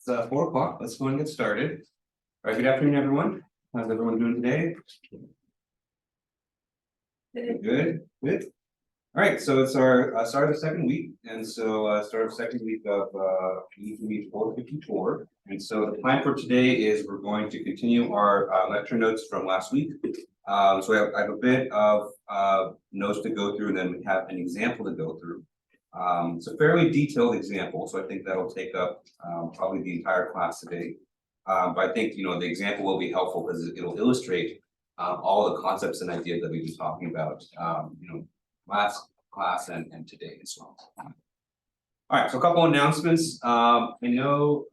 It's 4 o'clock. Let's go and get started. All right, good afternoon, everyone. How's everyone doing today? Good, good. All right, so it's our start of the second week, and so start of second week of EGME 454. And so the plan for today is we're going to continue our lecture notes from last week. So I have a bit of notes to go through, and then we have an example to go through. It's a fairly detailed example, so I think that'll take up probably the entire class today. But I think the example will be helpful because it'll illustrate all the concepts and ideas that we've been talking about, last class and today as well. All right, so a couple announcements. I know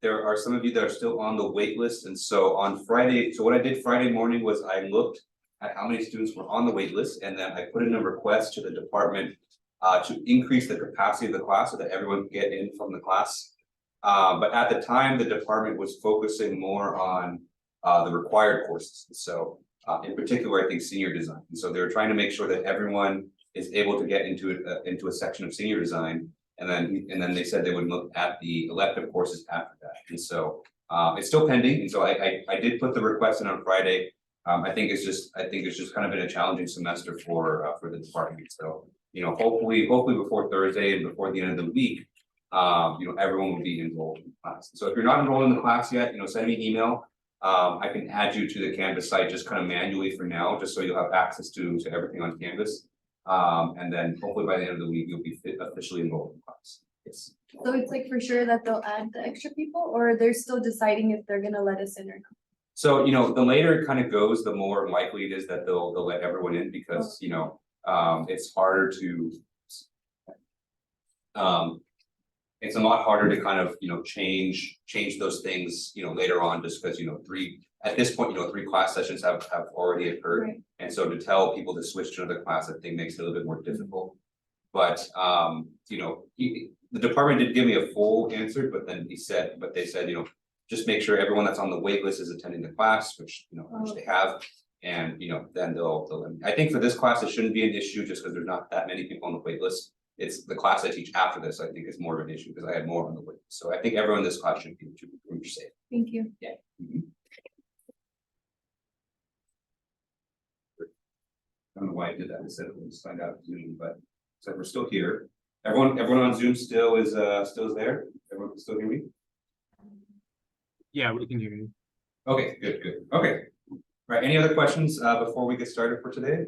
there are some of you that are still on the wait list, and so on Friday, so what I did Friday morning was I looked at how many students were on the wait list, and then I put in a request to the department to increase the capacity of the class so that everyone could get in from the class. But at the time, the department was focusing more on the required courses. So in particular, I think senior design. And so they were trying to make sure that everyone is able to get into a section of senior design. And then they said they would look at the elective courses after that. And so it's still pending. And so I did put the request in on Friday. I think it's just kind of been a challenging semester for the department. So hopefully before Thursday and before the end of the week, everyone will be enrolled in the class. So if you're not enrolled in the class yet, send me an email. I can add you to the Canvas site just kind of manually for now, just so you'll have access to everything on Canvas. And then hopefully by the end of the week, you'll be officially enrolled in class. Yes. So it's like for sure that they'll add the extra people, or they're still deciding if they're gonna let us in or not? So the later it kind of goes, the more likely it is that they'll let everyone in, because it's harder to it's a lot harder to kind of change those things later on, just because at this point, 3 class sessions have already occurred. Right. And so to tell people to switch to another class, I think makes it a little bit more difficult. But, the department did give me a full answer, but then they said, just make sure everyone that's on the wait list is attending the class, which they have. And, then they'll, I think for this class, it shouldn't be an issue just because there's not that many people on the wait list. It's the class I teach after this, I think is more of an issue because I had more on the wait. So I think everyone in this class should be safe. Thank you. Yeah. Mhm. I don't know why I did that instead of let's find out Zoom, but so we're still here. Everyone on Zoom still is there? Everyone can still hear me? Yeah, we can hear you. Okay, good. Okay. All right, any other questions before we get started for today?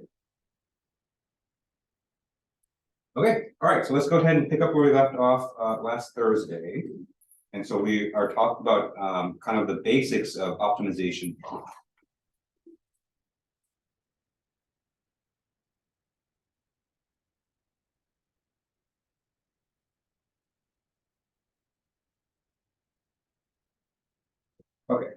Okay, all right, so let's go ahead and pick up where we left off last Thursday. And so we are talking about kind of the basics of optimization. Okay.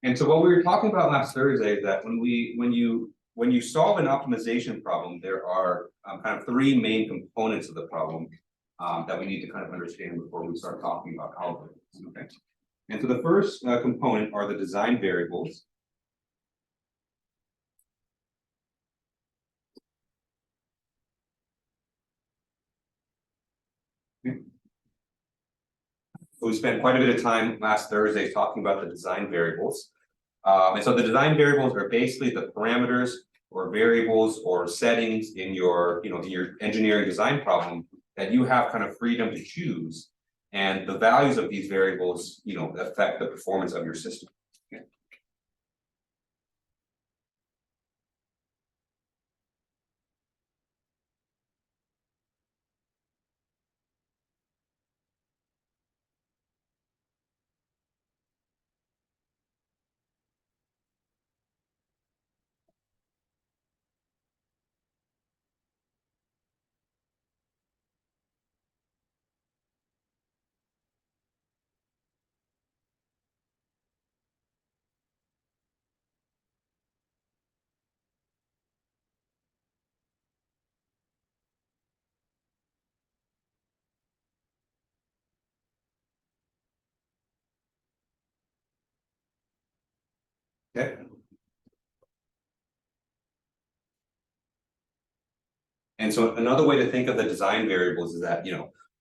And so what we were talking about last Thursday is that when you solve an optimization problem, there are kind of 3 main components of the problem that we need to kind of understand before we start talking about algorithms. Okay. And so the first component are the design variables. Okay. So we spent quite a bit of time last Thursday talking about the design variables. And so the design variables are basically the parameters or variables or settings in your, in your engineering design problem that you have kind of freedom to choose. And the values of these variables, affect the performance of your system. Okay. Okay. And so another way to think of the design variables is that,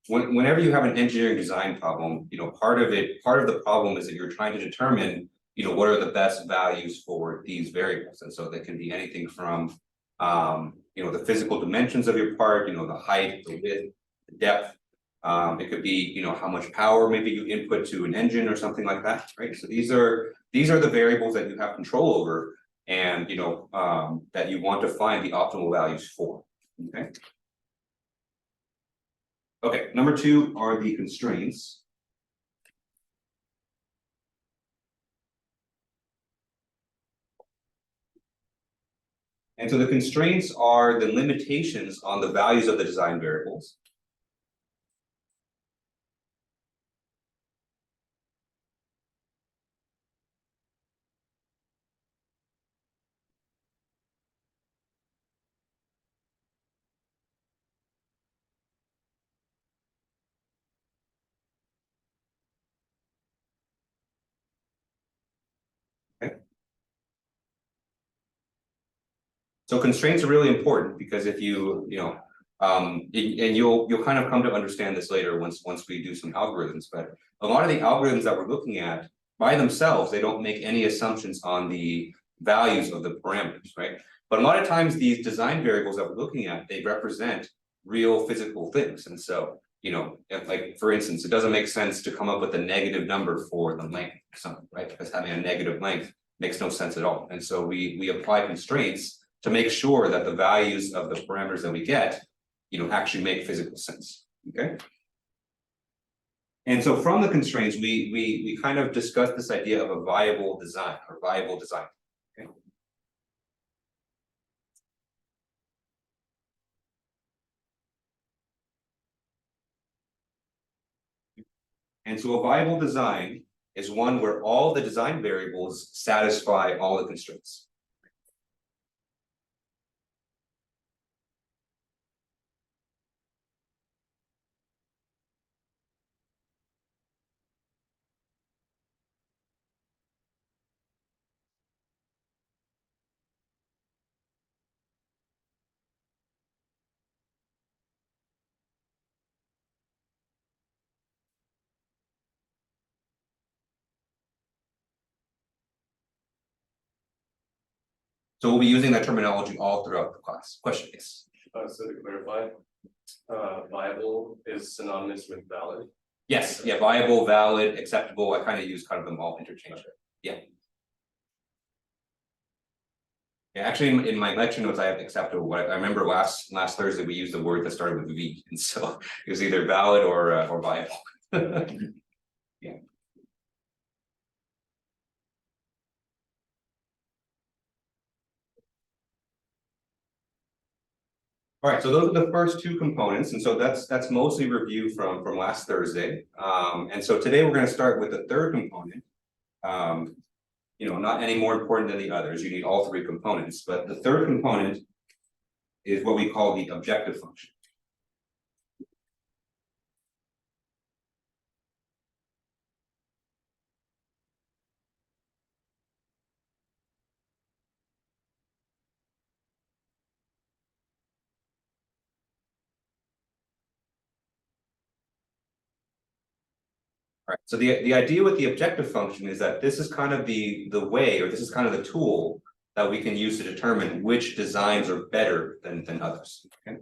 whenever you have an engineering design problem, part of the problem is that you're trying to determine, what are the best values for these variables. And so they can be anything from, the physical dimensions of your part, the height, the width, the depth. It could be, how much power maybe you input to an engine or something like that, right? So these are the variables that you have control over and, that you want to find the optimal values for. Okay. Okay, number 2 are the constraints. And so the constraints are the limitations on the values of the design variables. Okay. So constraints are really important because if and you'll kind of come to understand this later once we do some algorithms, but a lot of the algorithms that we're looking at by themselves, they don't make any assumptions on the values of the parameters, right? But a lot of times these design variables that we're looking at, they represent real physical things. And so, if, like, for instance, it doesn't make sense to come up with a negative number for the length of something, right? Because having a negative length makes no sense at all. And so we apply constraints to make sure that the values of the parameters that we get, actually make physical sense. Okay. And so from the constraints, we kind of discussed this idea of a viable design or viable design. Okay. And so a viable design is one where all the design variables satisfy all the constraints. So we'll be using that terminology all throughout the class. Question, yes. So to clarify, viable is synonymous with valid. Yes, yeah, viable, valid, acceptable. I kind of use kind of them all interchangeably. Yeah. Yeah, actually, in my lecture notes, I have acceptable. What I remember last Thursday, we used the word that started with V, and so it was either valid or viable. Yeah. All right, so those are the first two components, and so that's mostly review from last Thursday. And so today we're going to start with the third component. You know, not any more important than the others. You need all three components, but the third component is what we call the objective function. All right, so the idea with the objective function is that this is kind of the way, or this is kind of the tool that we can use to determine which designs are better than others. Okay.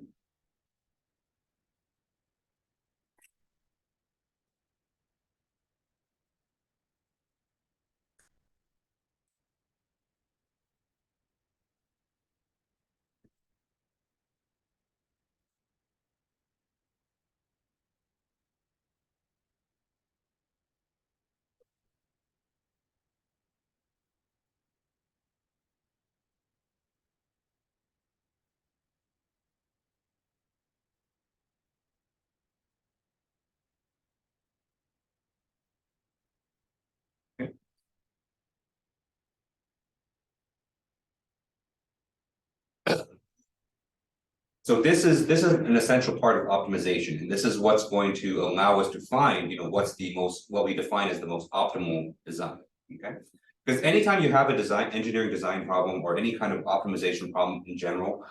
So this is an essential part of optimization, and this is what's going to allow us to find, you know, what we define as the most optimal design. Okay, because anytime you have a engineering design problem or any kind of optimization problem in general,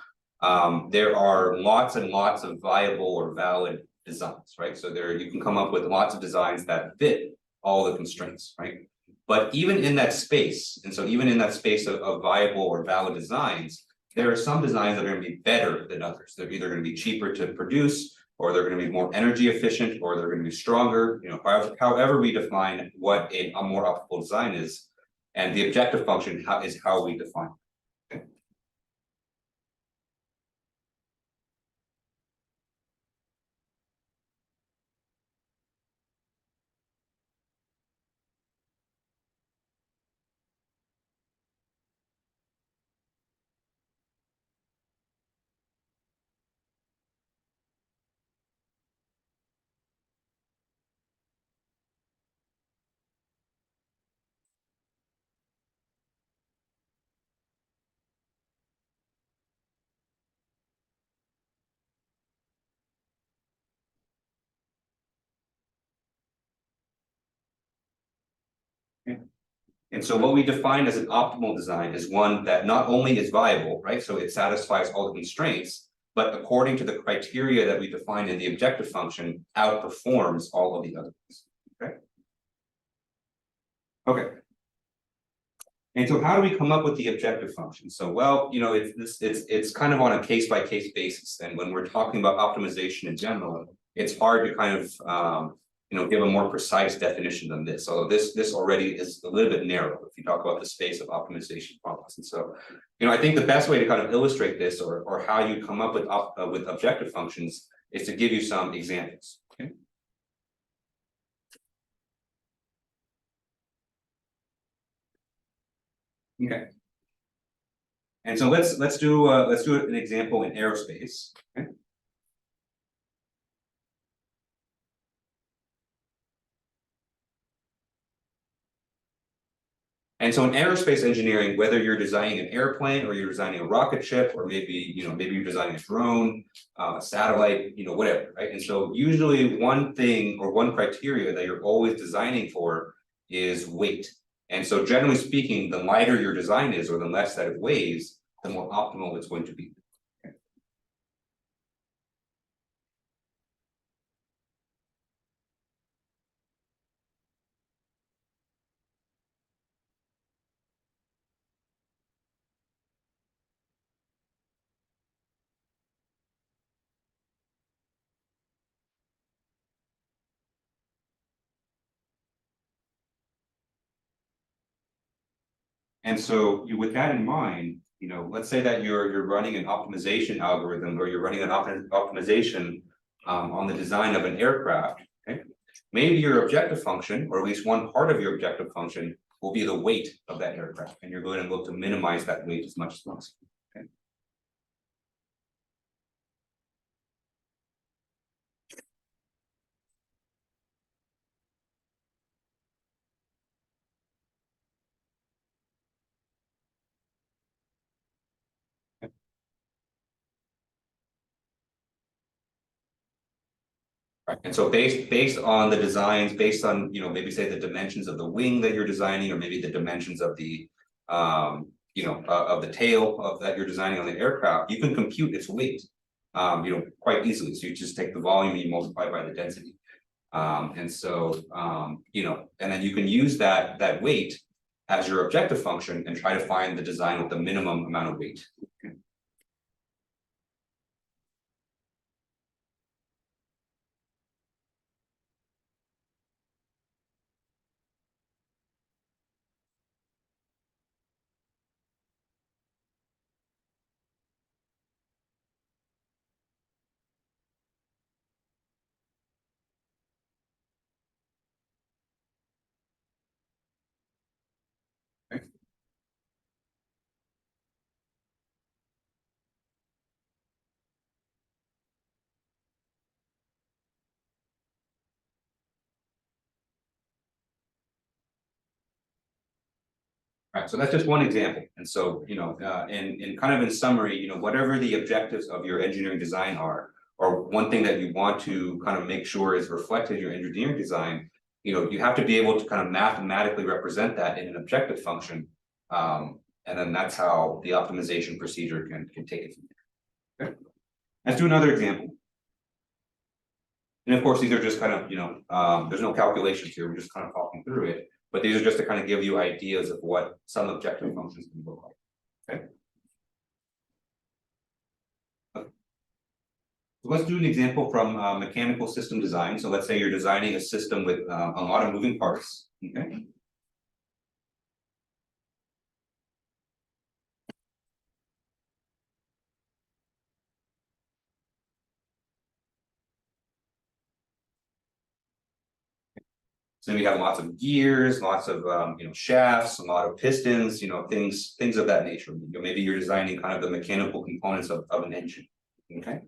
there are lots and lots of viable or valid designs, right? So there you can come up with lots of designs that fit all the constraints, right? But even in that space, and so even in that space of viable or valid designs, there are some designs that are going to be better than others. They're either going to be cheaper to produce, or they're going to be more energy efficient, or they're going to be stronger. You know, however we define what a more optimal design is, and the objective function is how we define it. Okay. And so what we define as an optimal design is one that not only is viable, right? So it satisfies all the constraints, but according to the criteria that we define in the objective function, outperforms all of the others. Okay. Okay. And so how do we come up with the objective function? So, well, you know, it's kind of on a case-by-case basis. And when we're talking about optimization in general, it's hard to kind of you know, give a more precise definition than this. Although this already is a little bit narrow if you talk about the space of optimization problems. And so, you know, I think the best way to kind of illustrate this or how you come up with objective functions is to give you some examples. Okay. Okay. And so let's do an example in aerospace. Okay. And so in aerospace engineering, whether you're designing an airplane or you're designing a rocket ship, or maybe, maybe you're designing a drone, a satellite, whatever, right? And so usually one thing or one criteria that you're always designing for is weight. And so generally speaking, the lighter your design is, or the less that it weighs, the more optimal it's going to be. And so with that in mind, let's say that you're running an optimization algorithm, or you're running an optimization on the design of an aircraft. Okay, maybe your objective function, or at least one part of your objective function, will be the weight of that aircraft, and you're going to look to minimize that weight as much as possible. Okay. Right. And so based on the designs, based on, maybe say the dimensions of the wing that you're designing, or maybe the dimensions of the of the tail of that you're designing on the aircraft, you can compute its weight quite easily. So you just take the volume and you multiply by the density. And so and then you can use that weight as your objective function and try to find the design with the minimum amount of weight. Right, so that's just one example. And so, in kind of in summary, whatever the objectives of your engineering design are, or one thing that you want to kind of make sure is reflected in your engineering design, you have to be able to kind of mathematically represent that in an objective function. And then that's how the optimization procedure can take it from there. Okay. Let's do another example. And of course, these are just kind of, there's no calculations here. We're just kind of talking through it. But these are just to kind of give you ideas of what some objective functions can look like. Okay. So let's do an example from mechanical system design. So let's say you're designing a system with a lot of moving parts. Okay. So we have lots of gears, lots of shafts, a lot of pistons, things of that nature. Maybe you're designing kind of the mechanical components of an engine. Okay.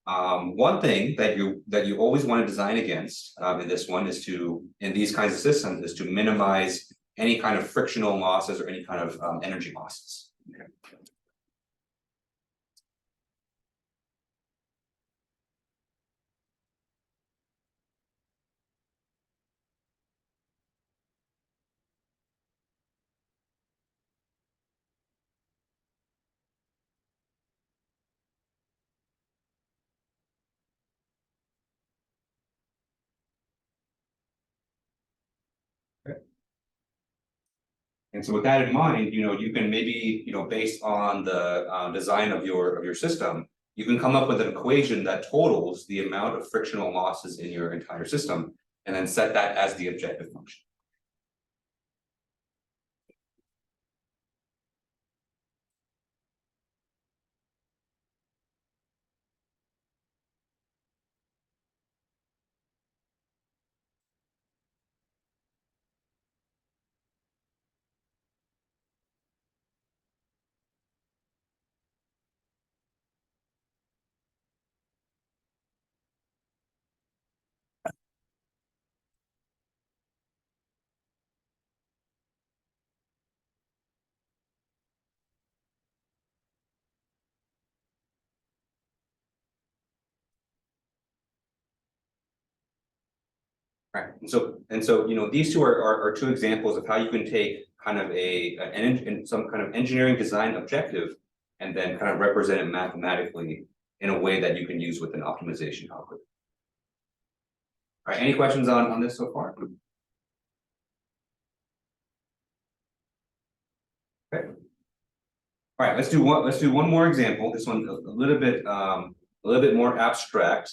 One thing that you always want to design against in this one is in these kinds of systems is to minimize any kind of frictional losses or any kind of energy losses. Okay. And so with that in mind, you can maybe, based on the design of your system, you can come up with an equation that totals the amount of frictional losses in your entire system, and then set that as the objective function. Right, and so, you know, these two are two examples of how you can take kind of some kind of engineering design objective. And then kind of represent it mathematically in a way that you can use with an optimization algorithm. All right, any questions on this so far? Okay. All right, let's do one more example. This one a little bit more abstract.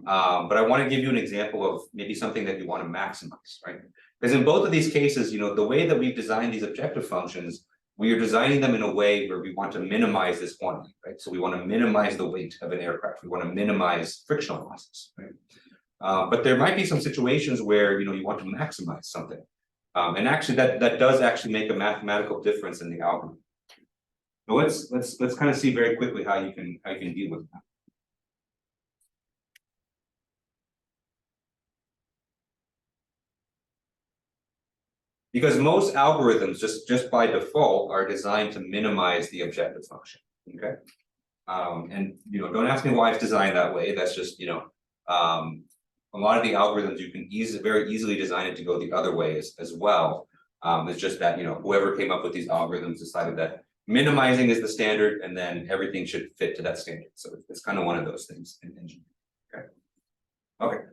But I want to give you an example of maybe something that you want to maximize, right? Because in both of these cases, you know, the way that we've designed these objective functions, we are designing them in a way where we want to minimize this quantity, right? So we want to minimize the weight of an aircraft. We want to minimize frictional losses, right? But there might be some situations where, you know, you want to maximize something. And actually that does actually make a mathematical difference in the algorithm. So let's kind of see very quickly how you can deal with that. Because most algorithms just by default are designed to minimize the objective function. Okay. And you know, don't ask me why it's designed that way. That's just, you know, a lot of the algorithms you can very easily design it to go the other way as well. It's just that, you know, whoever came up with these algorithms decided that minimizing is the standard and then everything should fit to that standard. So it's kind of one of those things in engineering. Okay. Okay.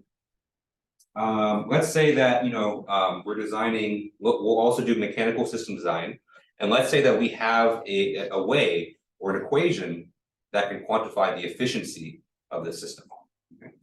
Let's say that, you know, we're designing, we'll also do mechanical system design. And let's say that we have a way or an equation that can quantify the efficiency of the system. Okay.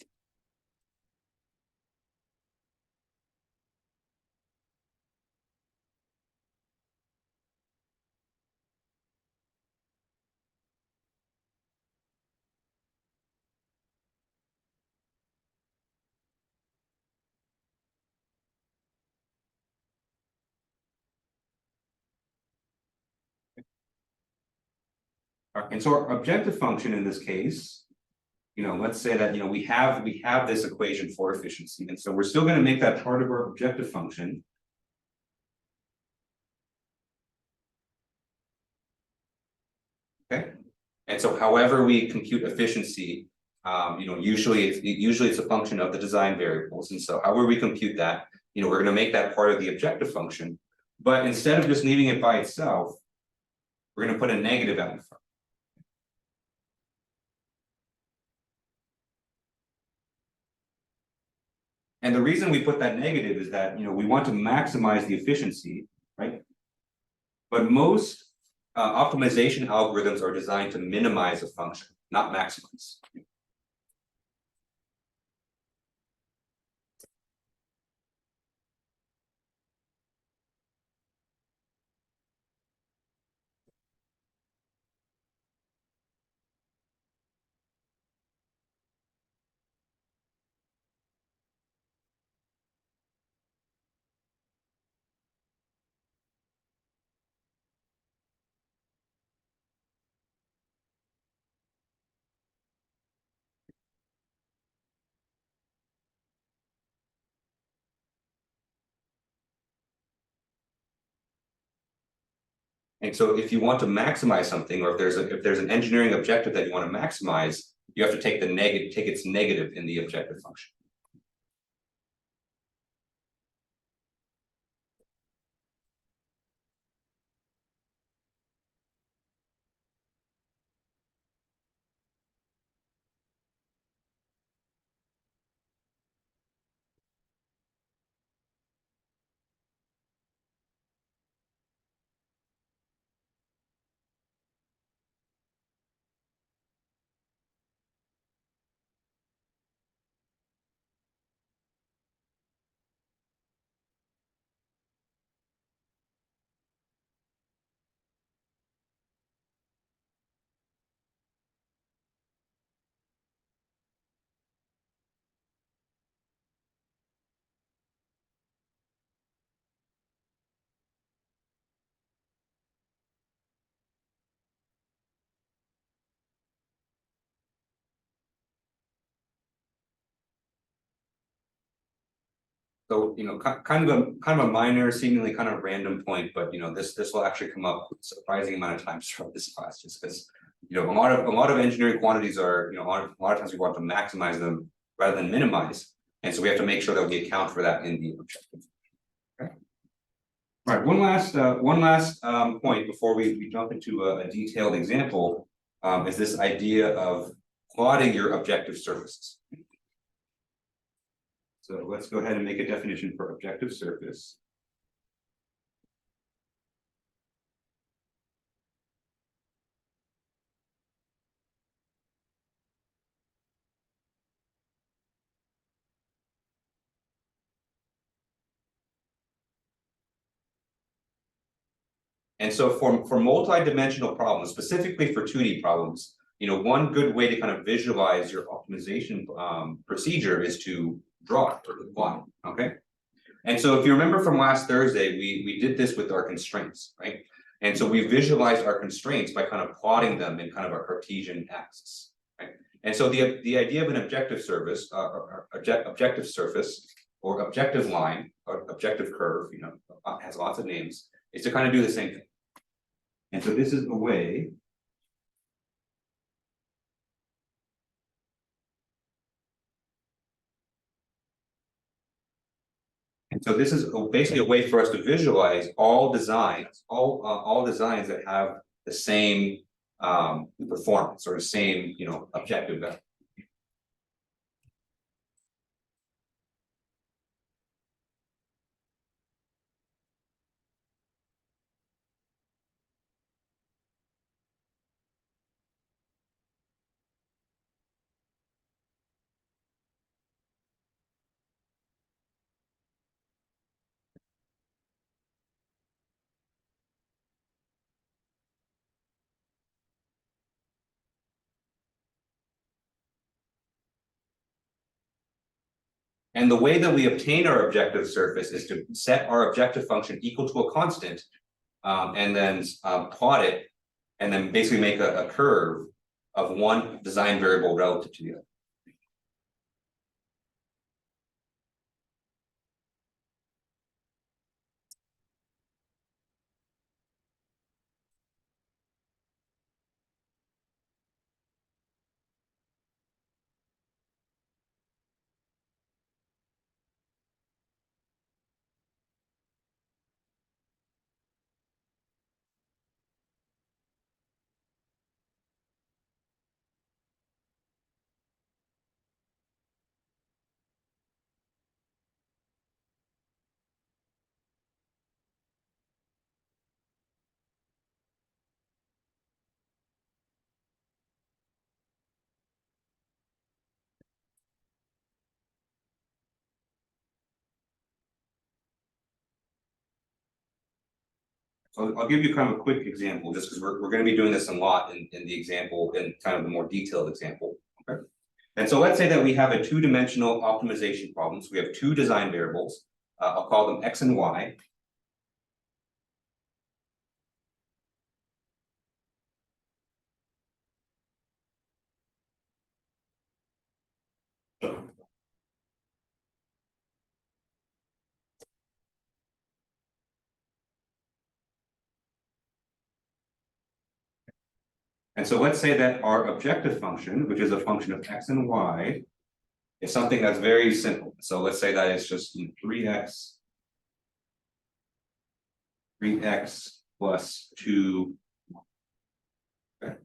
And so our objective function in this case, you know, let's say that, you know, we have this equation for efficiency. And so we're still going to make that part of our objective function. Okay. And so however we compute efficiency, you know, usually it's a function of the design variables. And so however we compute that, you know, we're going to make that part of the objective function. But instead of just leaving it by itself, we're going to put a negative out in front. And the reason we put that negative is that, you know, we want to maximize the efficiency, right? But most optimization algorithms are designed to minimize a function, not maximize. And so if you want to maximize something, or if there's an engineering objective that you want to maximize, you have to take its negative in the objective function. So, you know, kind of a minor, seemingly kind of random point, but you know, this will actually come up a surprising amount of times throughout this class, just because, you know, a lot of engineering quantities are, you know, a lot of times we want to maximize them rather than minimize. And so we have to make sure that we account for that in the objective. Okay. All right, one last point before we jump into a detailed example, is this idea of plotting your objective surfaces. So let's go ahead and make a definition for objective surface. And so for multi-dimensional problems, specifically for 2D problems, one good way to kind of visualize your optimization procedure is to draw it or to plot it, okay? And so if you remember from last Thursday, we did this with our constraints, right? And so we visualized our constraints by kind of plotting them in kind of a Cartesian axis, right? And so the idea of an objective surface, objective surface, or objective line, or objective curve, has lots of names, is to kind of do the same thing. And so this is a way and so this is basically a way for us to visualize all designs, all designs that have the same performance or the same objective value. And the way that we obtain our objective surface is to set our objective function equal to a constant, and then plot it, and then basically make a curve of one design variable relative to the other. So I'll give you kind of a quick example, just because we're going to be doing this a lot in the example, in kind of the more detailed example. Okay. And so let's say that we have a two-dimensional optimization problem. So we have two design variables. I'll call them X and Y. And so let's say that our objective function, which is a function of X and Y, is something that's very simple. So let's say that it's just 3x plus 2. Okay.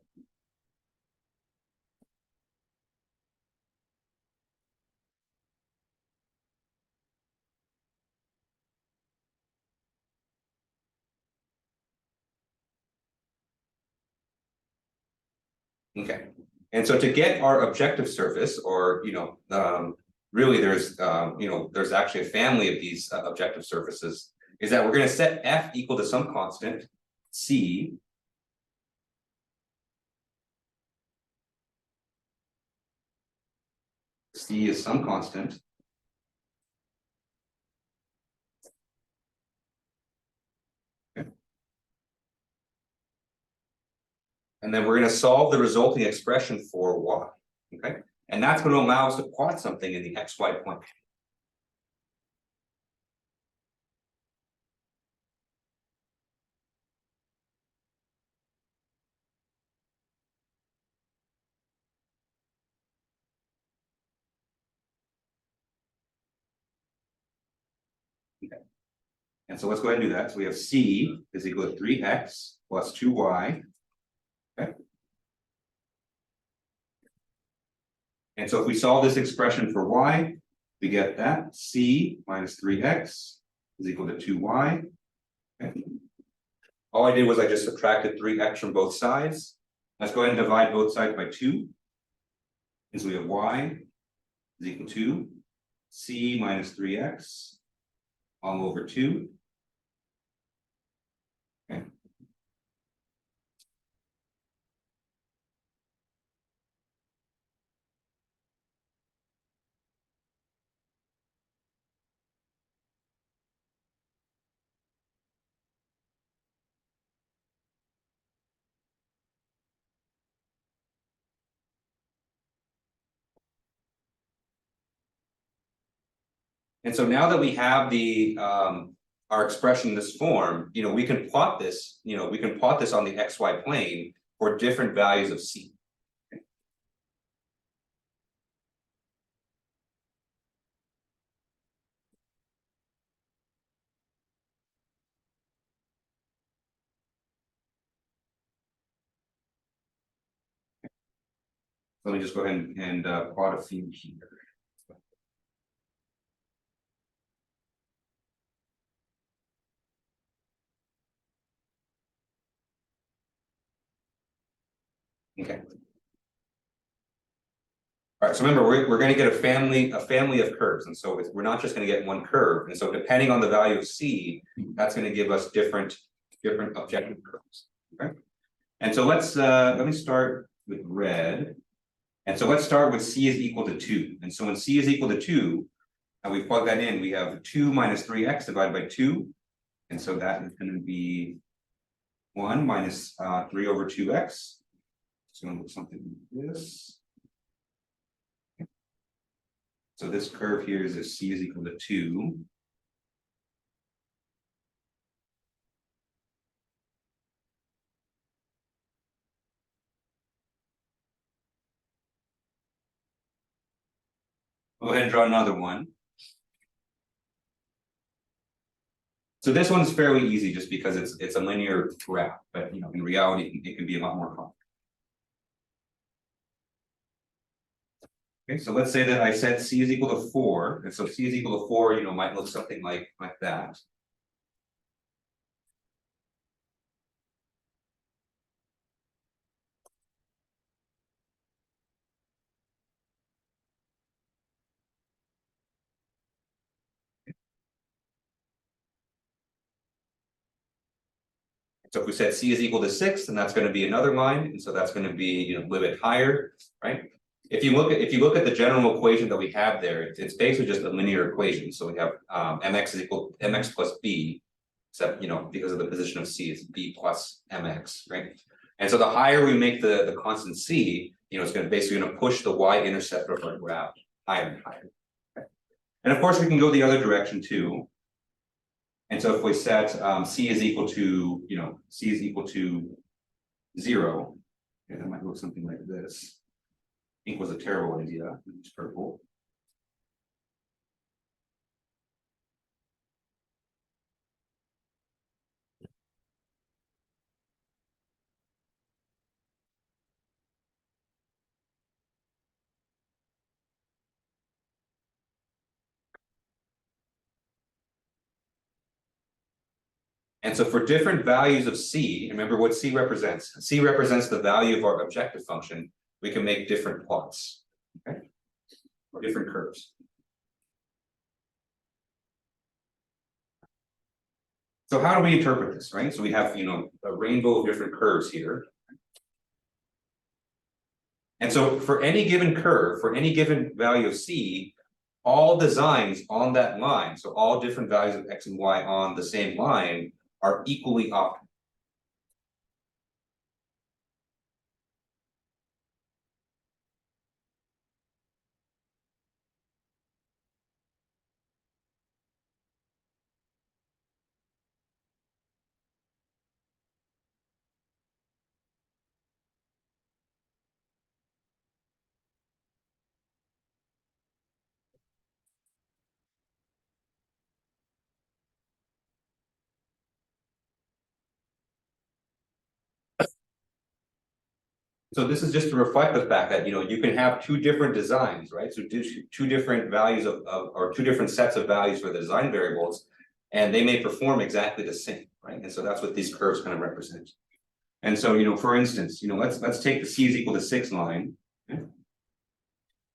Okay. And so to get our objective surface, or really there's actually a family of these objective surfaces, is that we're going to set f equal to some constant c. C is some constant. Okay. And then we're going to solve the resulting expression for y. Okay. And that's going to allow us to plot something in the xy plane. And so let's go ahead and do that. So we have C is equal to 3x plus 2y. Okay. And so if we solve this expression for y, we get that C minus 3x is equal to 2y. Okay. All I did was I just subtracted 3x from both sides. Let's go ahead and divide both sides by 2. And so we have y is equal to C minus 3x all over 2. Okay. And so now that we have the our expression in this form, we can plot this, we can plot this on the xy plane for different values of C. Let me just go ahead and plot a few here. Okay. All right, so remember, we're going to get a family of curves, and so we're not just going to get one curve, and so depending on the value of C, that's going to give us different objective curves. Okay, and so let me start with red, and so let's start with C is equal to 2, and so when C is equal to 2, and we plug that in, we have 2 minus 3x divided by 2, and so that is going to be 1 minus 3 over 2x. It's going to look something like this. So this curve here is if C is equal to 2. Go ahead and draw another one. So this one's fairly easy just because it's a linear graph, but in reality it can be a lot more complex. Okay, so let's say that I said C is equal to 4, and so C is equal to 4, might look something like that. So if we said C is equal to 6, then that's going to be another line, and so that's going to be a little bit higher, right? If you look at the general equation that we have there, it's basically just a linear equation. So we have mx is equal to mx plus b, except because of the position of C, it's b plus mx, right? And so the higher we make the constant C, it's going to basically push the y-intercept of our graph higher and higher. Okay? And of course we can go the other direction too. And so if we set C is equal to, C is equal to 0, okay, that might look something like this. Ink was a terrible idea, it's purple. And so for different values of C, remember what C represents. C represents the value of our objective function. We can make different plots, okay? Or different curves. So how do we interpret this, right? So we have, a rainbow of different curves here. And so for any given curve, for any given value of C, all designs on that line, so all different values of X and Y on the same line are equally optimal. So this is just to reflect the fact that, you can have two different designs, right? So two different values or two different sets of values for the design variables. And they may perform exactly the same, right? And so that's what these curves kind of represent. And so, for instance, let's take the c is equal to 6 line. Okay?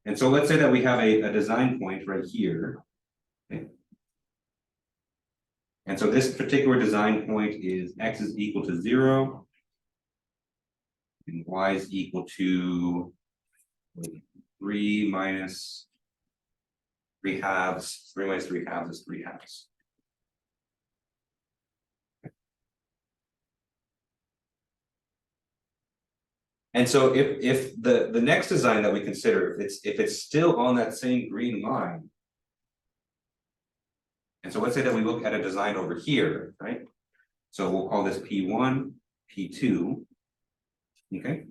And so let's say that we have a design point right here. Okay? And so this particular design point is x is equal to 0. And y is equal to 3 minus 3 halves. 3 minus 3 halves is 3 halves. And so if the next design that we consider, if it's still on that same green line. And so let's say that we look at a design over here, right? So we'll call this P1, P2. Okay.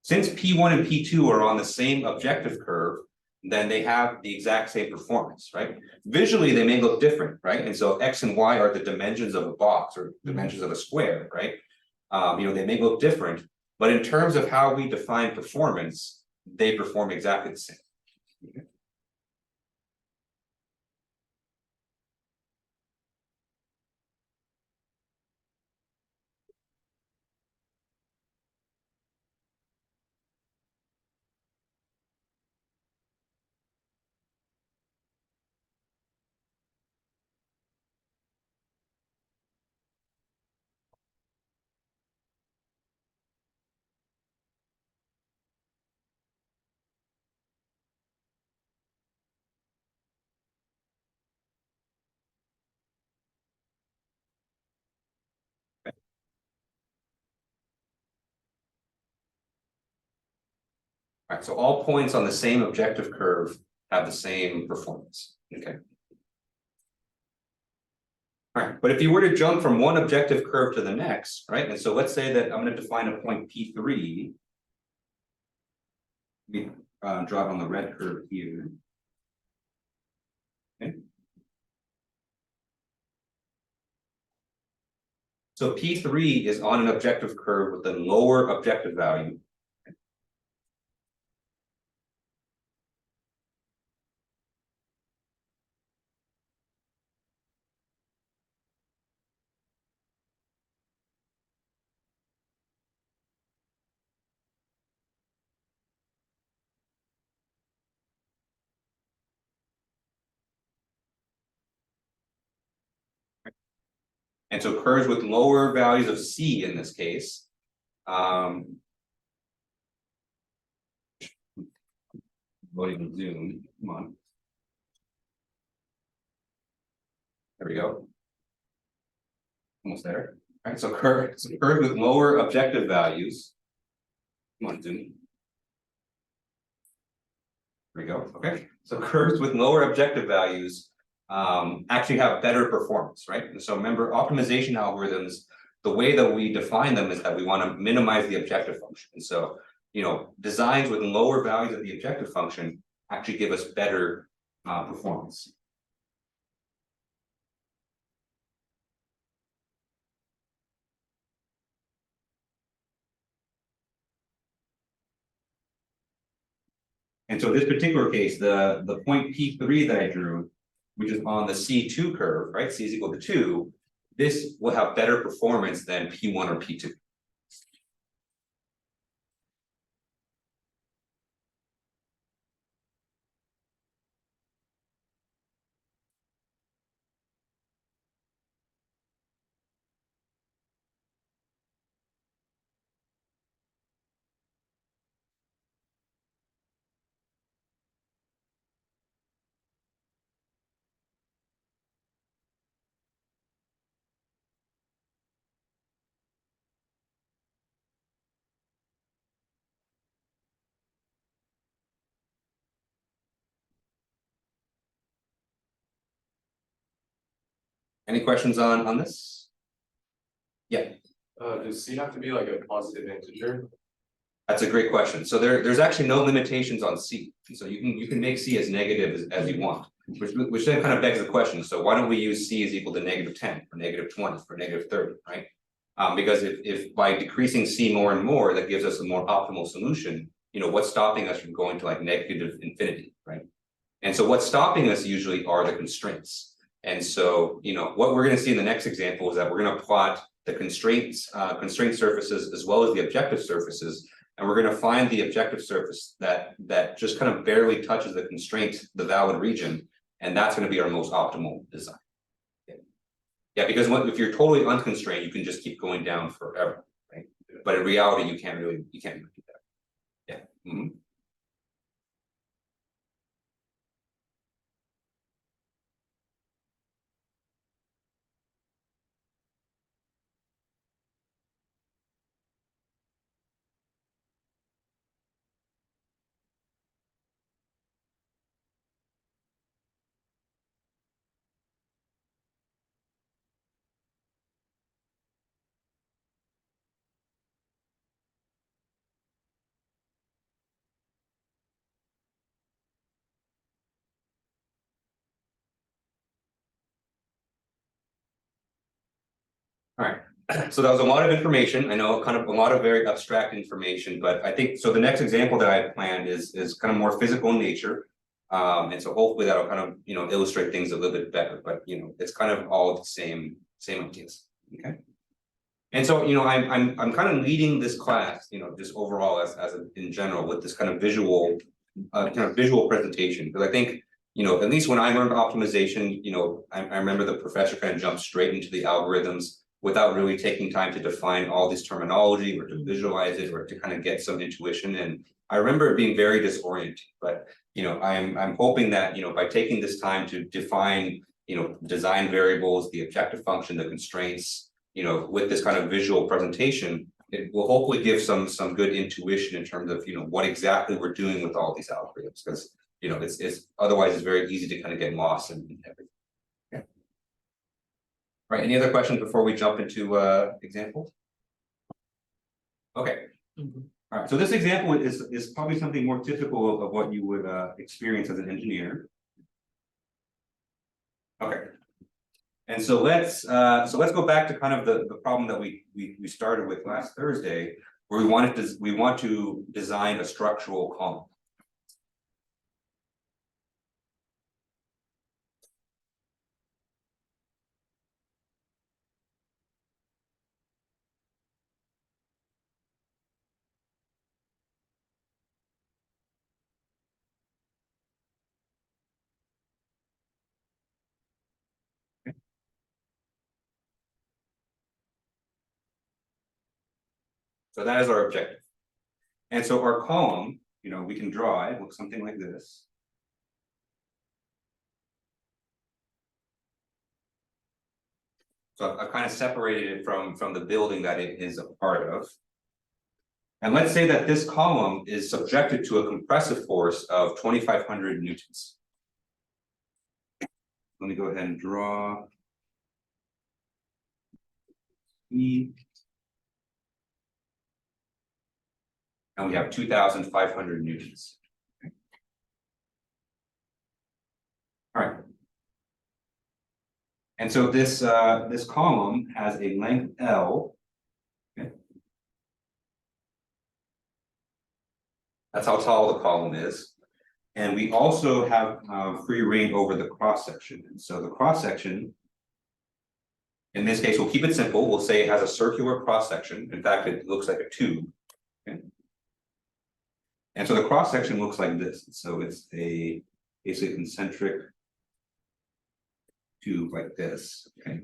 Since P1 and P2 are on the same objective curve, then they have the exact same performance, right? Visually, they may look different, right? And so X and Y are the dimensions of a box or dimensions of a square, right? They may look different, but in terms of how we define performance, they perform exactly the same. Okay. All right, so all points on the same objective curve have the same performance, okay? All right, but if you were to jump from one objective curve to the next, right? And so let's say that I'm going to define a point P3. We draw it on the red curve here. Okay. So P3 is on an objective curve with a lower objective value. And so curves with lower values of C in this case. Loading zoom, come on. There we go. Almost there. All right, so curves with lower objective values. Come on, zoom. There we go. Okay. So curves with lower objective values actually have better performance, right? And so remember, optimization algorithms, the way that we define them is that we want to minimize the objective function. And so, designs with lower values of the objective function actually give us better performance. And so this particular case, the point P3 that I drew, which is on the C2 curve, right? C is equal to 2, this will have better performance than P1 or P2. Any questions on this? Yeah. Does C have to be like a positive integer? That's a great question. So there's actually no limitations on C. So you can make C as negative as you want, which then kind of begs the question. So why don't we use C is equal to -10 or -20 or -30, right? Because if by decreasing C more and more, that gives us a more optimal solution, what's stopping us from going to like negative infinity, right? And so what's stopping us usually are the constraints. And so, what we're going to see in the next example is that we're going to plot the constraints, constraint surfaces as well as the objective surfaces. And we're going to find the objective surface that just kind of barely touches the constraint, the valid region. And that's going to be our most optimal design. Yeah, because if you're totally unconstrained, you can just keep going down forever, right? But in reality, you can't really do that. Yeah. Mm-hmm. All right, so that was a lot of information. I know kind of a lot of very abstract information, but I think, so the next example that I planned is kind of more physical in nature. And so hopefully that'll kind of, illustrate things a little bit better, but it's kind of all the same ideas, okay? And so, I'm kind of leading this class, just overall as in general with this kind of visual presentation, because I think, at least when I learned optimization, I remember the professor kind of jumped straight into the algorithms without really taking time to define all this terminology or to visualize it or to kind of get some intuition. And I remember it being very disorienting, but I'm hoping that by taking this time to define design variables, the objective function, the constraints, with this kind of visual presentation, it will hopefully give some good intuition in terms of what exactly we're doing with all these algorithms, because it's otherwise it's very easy to kind of get lost in everything. Okay. Right. Any other questions before we jump into examples? Okay. All right. So this example is probably something more typical of what you would experience as an engineer. Okay. And so let's go back to kind of the problem that we started with last Thursday, where we want to design a structural column. So that is our objective. And so our column, we can draw it, looks something like this. So I've kind of separated it from the building that it is a part of. And let's say that this column is subjected to a compressive force of 2,500 newtons. Let me go ahead and draw. And we have 2,500 newtons. Okay. All right. And so this this column has a length L. Okay. That's how tall the column is. And we also have free reign over the cross section. And so the cross section, in this case, we'll keep it simple. We'll say it has a circular cross section. In fact, it looks like a tube. Okay. And so the cross section looks like this. So it's a basically concentric tube like this. Okay.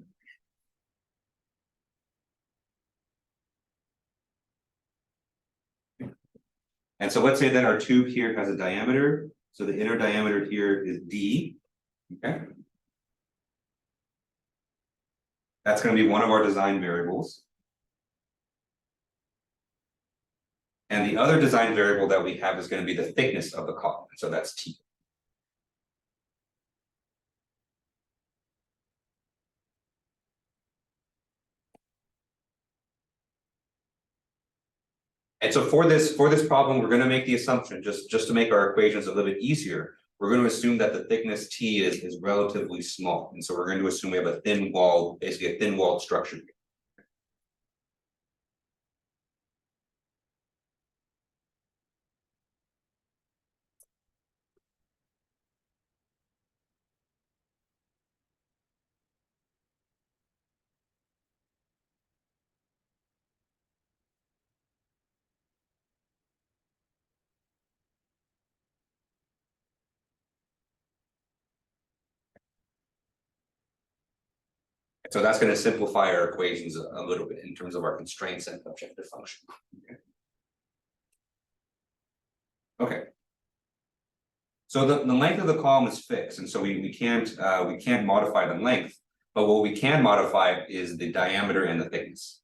And so let's say that our tube here has a diameter. So the inner diameter here is D. Okay. That's going to be one of our design variables. And the other design variable that we have is going to be the thickness of the column. So that's T. And so for this problem, we're going to make the assumption, just to make our equations a little bit easier, we're going to assume that the thickness T is relatively small. And so we're going to assume we have a thin wall, basically a thin walled structure. So that's going to simplify our equations a little bit in terms of our constraints and objective function. Okay. So the length of the column is fixed, and so we can't modify the length, but what we can modify is the diameter and the thickness.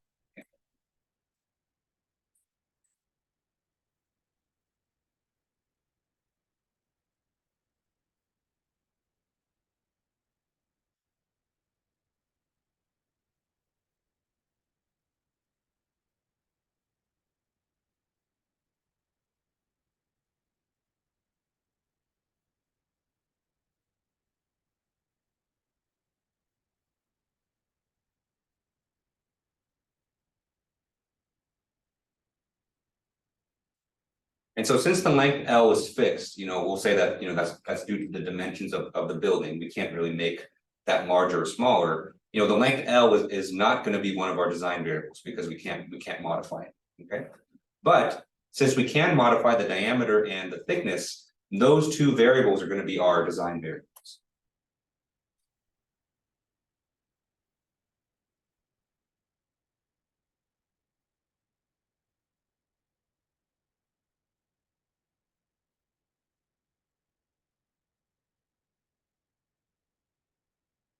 And so since the length L is fixed, we'll say that, that's due to the dimensions of the building. We can't really make that larger or smaller. The length L is not going to be one of our design variables because we can't modify it. Okay. But since we can modify the diameter and the thickness, those two variables are going to be our design variables.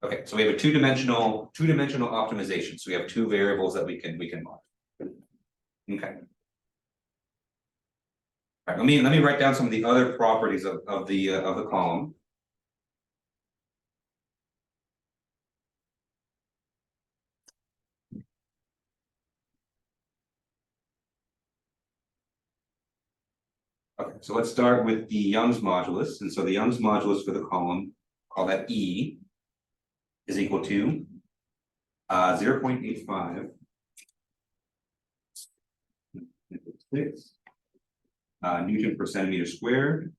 Okay, so we have a two-dimensional optimization. So we have two variables that we can modify. Okay. All right, let me write down some of the other properties of the column. Okay, so let's start with the Young's modulus. And so the Young's modulus for the column, call that E, is equal to 0.85 Newton per centimeter squared.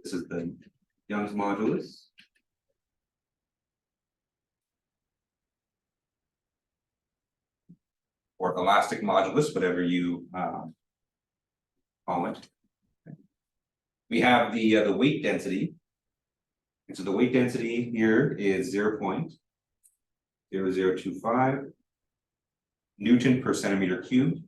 This is the Young's modulus. Or elastic modulus, whatever you call it. We have the weight density. And so the weight density here is 0.0025 Newton per centimeter cubed.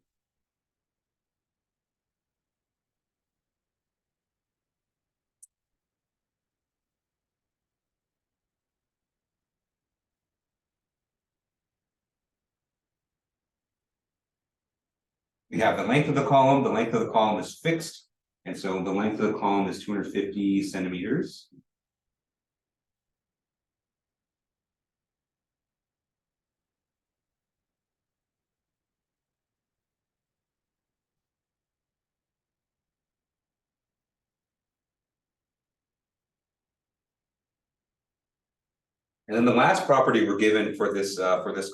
We have the length of the column. The length of the column is fixed. And so the length of the column is 250 centimeters. And then the last property we're given for this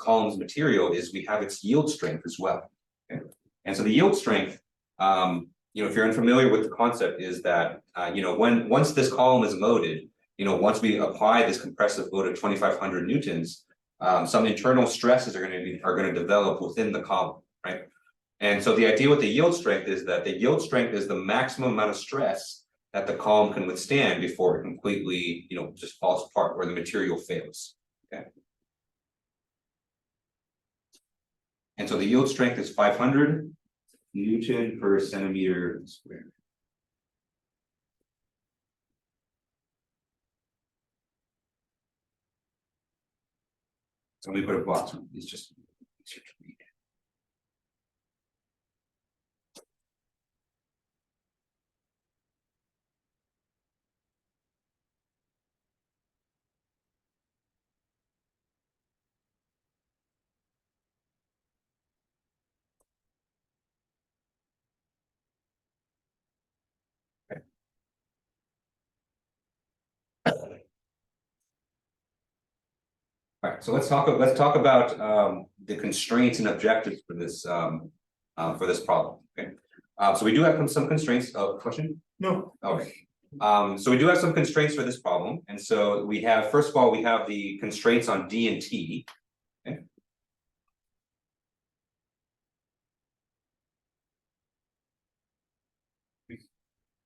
column's material is we have its yield strength as well. Okay? And so the yield strength, if you're unfamiliar with the concept, is that once this column is loaded, once we apply this compressive load of 2,500 newtons, some internal stresses are going to develop within the column, right? And so the idea with the yield strength is that the yield strength is the maximum amount of stress that the column can withstand before it completely, just falls apart, where the material fails. Okay. And so the yield strength is 500 Newton per centimeter squared. So let me put a box on. It's just easier to read. All right, so let's talk about the constraints and objectives for this problem. Okay, so we do have some constraints. Question? No. Okay. So we do have some constraints for this problem, and so we have, first of all, we have the constraints on D and T. Okay.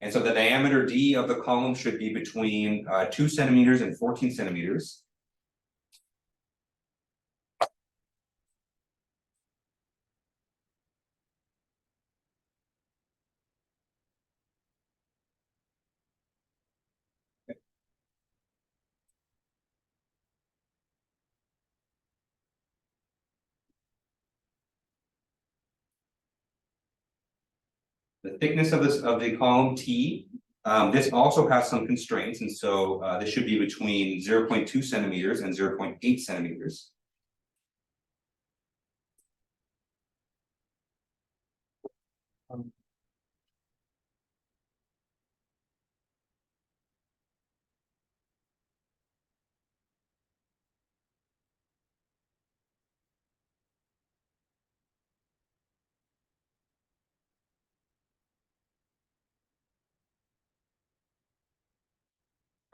And so the diameter D of the column should be between 2 centimeters and 14 centimeters. The thickness of the column T, this also has some constraints, and so this should be between 0.2 centimeters and 0.8 centimeters.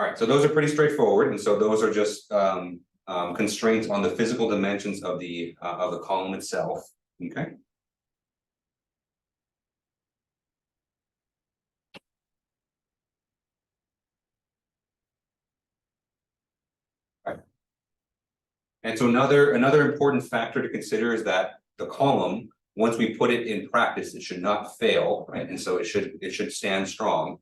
All right, so those are pretty straightforward, and so those are just constraints on the physical dimensions of the column itself. Okay. All right. And so another important factor to consider is that the column, once we put it in practice, it should not fail, right? And so it should stand strong.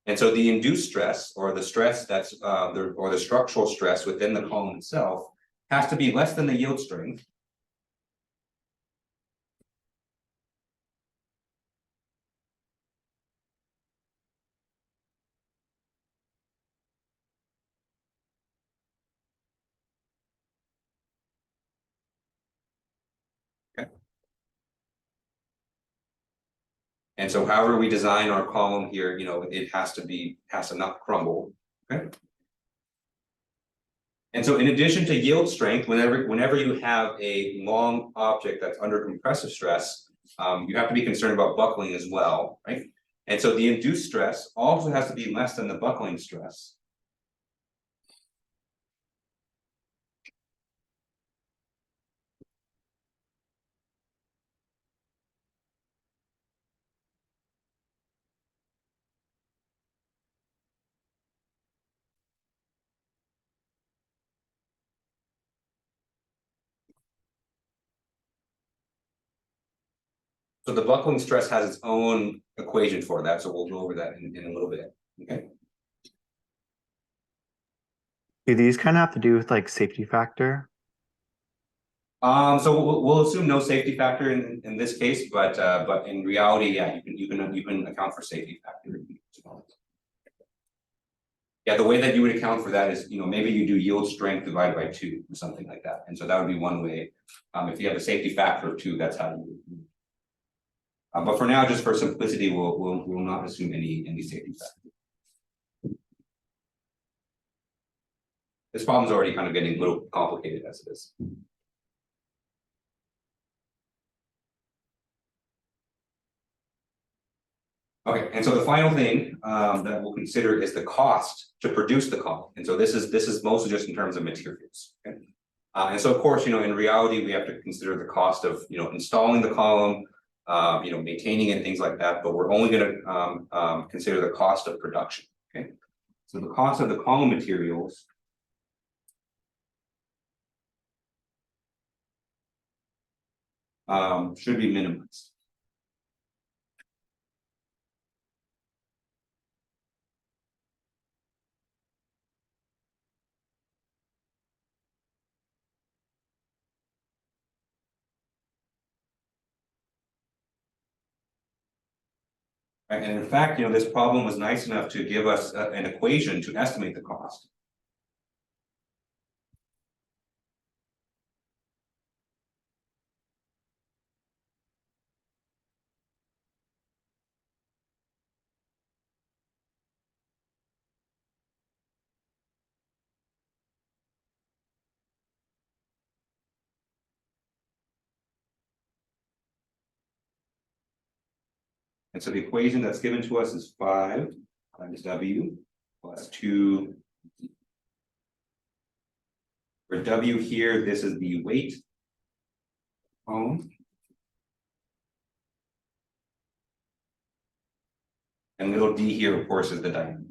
And so the induced stress, or the stress that's the structural stress within the column itself, has to be less than the yield strength. Okay. And so however we design our column here, it has to not crumble. Okay. And so in addition to yield strength, whenever you have a long object that's under compressive stress, you have to be concerned about buckling as well, right? And so the induced stress also has to be less than the buckling stress. So the buckling stress has its own equation for that, so we'll go over that in a little bit, okay? Do these kind of have to do with like safety factor? So we'll assume no safety factor in this case, but in reality, yeah, you can account for safety factor. Yeah, the way that you would account for that is, maybe you do yield strength divided by 2 or something like that, and so that would be one way. If you have a safety factor of 2, that's how you would. But for now, just for simplicity, we'll not assume any safety factor. This problem's already kind of getting a little complicated as it is. Okay, and so the final thing that we'll consider is the cost to produce the column. And so this is mostly just in terms of materials. Okay? And so of course, in reality, we have to consider the cost of installing the column, maintaining it, things like that. But we're only going to consider the cost of production. Okay, so the cost of the column materials should be minimized. And in fact, this problem was nice enough to give us an equation to estimate the cost. And so the equation that's given to us is 5 times W plus 2. For W here, this is the weight column. And little d here, of course, is the diameter.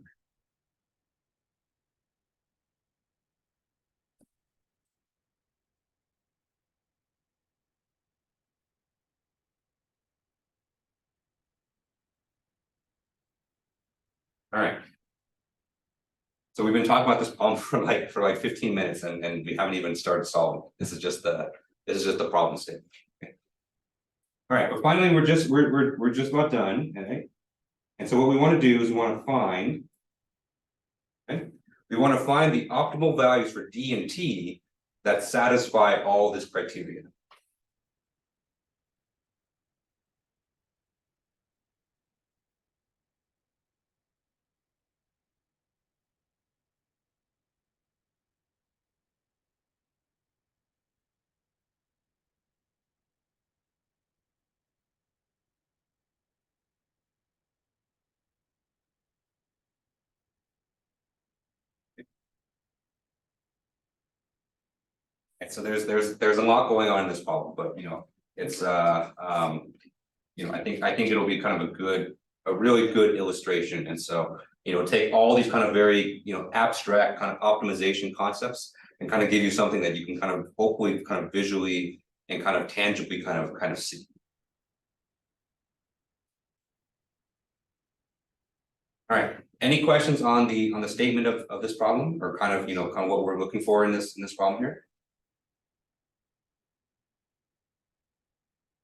All right. So we've been talking about this problem for like 15 minutes and we haven't even started solving. This is just the problem statement. Okay. All right, but finally we're just about done. Okay. And so what we want to do is we want to find, okay, we want to find the optimal values for D and T that satisfy all this criteria. And so there's a lot going on in this problem, but it's I think it'll be kind of a really good illustration. And so take all these kind of very abstract kind of optimization concepts and kind of give you something that you can kind of hopefully kind of visually and kind of tangibly kind of see. All right. Any questions on the statement of this problem, or kind of what we're looking for in this problem here?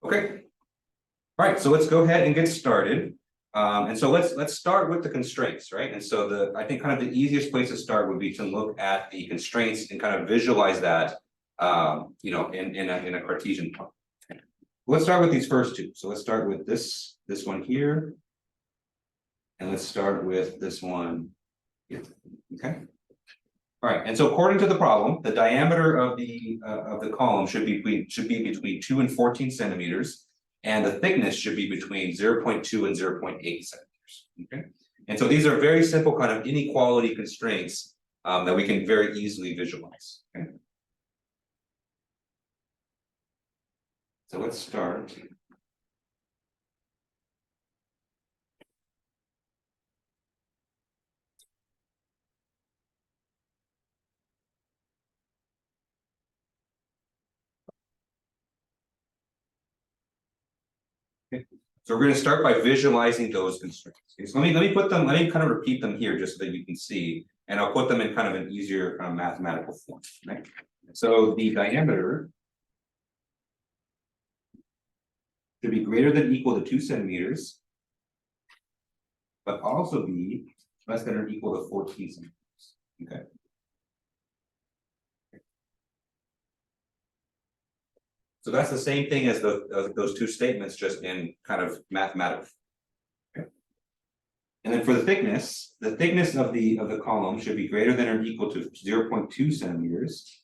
Okay. All right, so let's go ahead and get started. And so let's start with the constraints, right? And so I think kind of the easiest place to start would be to look at the constraints and kind of visualize that in a Cartesian plot. Let's start with these first two. So let's start with this one here. And let's start with this one here. Okay. All right, and so according to the problem, the diameter of the column should be between 2 and 14 centimeters, and the thickness should be between 0.2 and 0.8 centimeters. Okay, and so these are very simple kind of inequality constraints that we can very easily visualize. Okay, so let's start. So we're going to start by visualizing those constraints. Okay, so let me kind of repeat them here just so that you can see, and I'll put them in kind of an easier kind of mathematical form. Right? So the diameter should be greater than or equal to 2 centimeters, but also be less than or equal to 14 centimeters. Okay. So that's the same thing as those two statements, just in kind of mathematical. Okay. And then for the thickness of the column should be greater than or equal to 0.2 centimeters,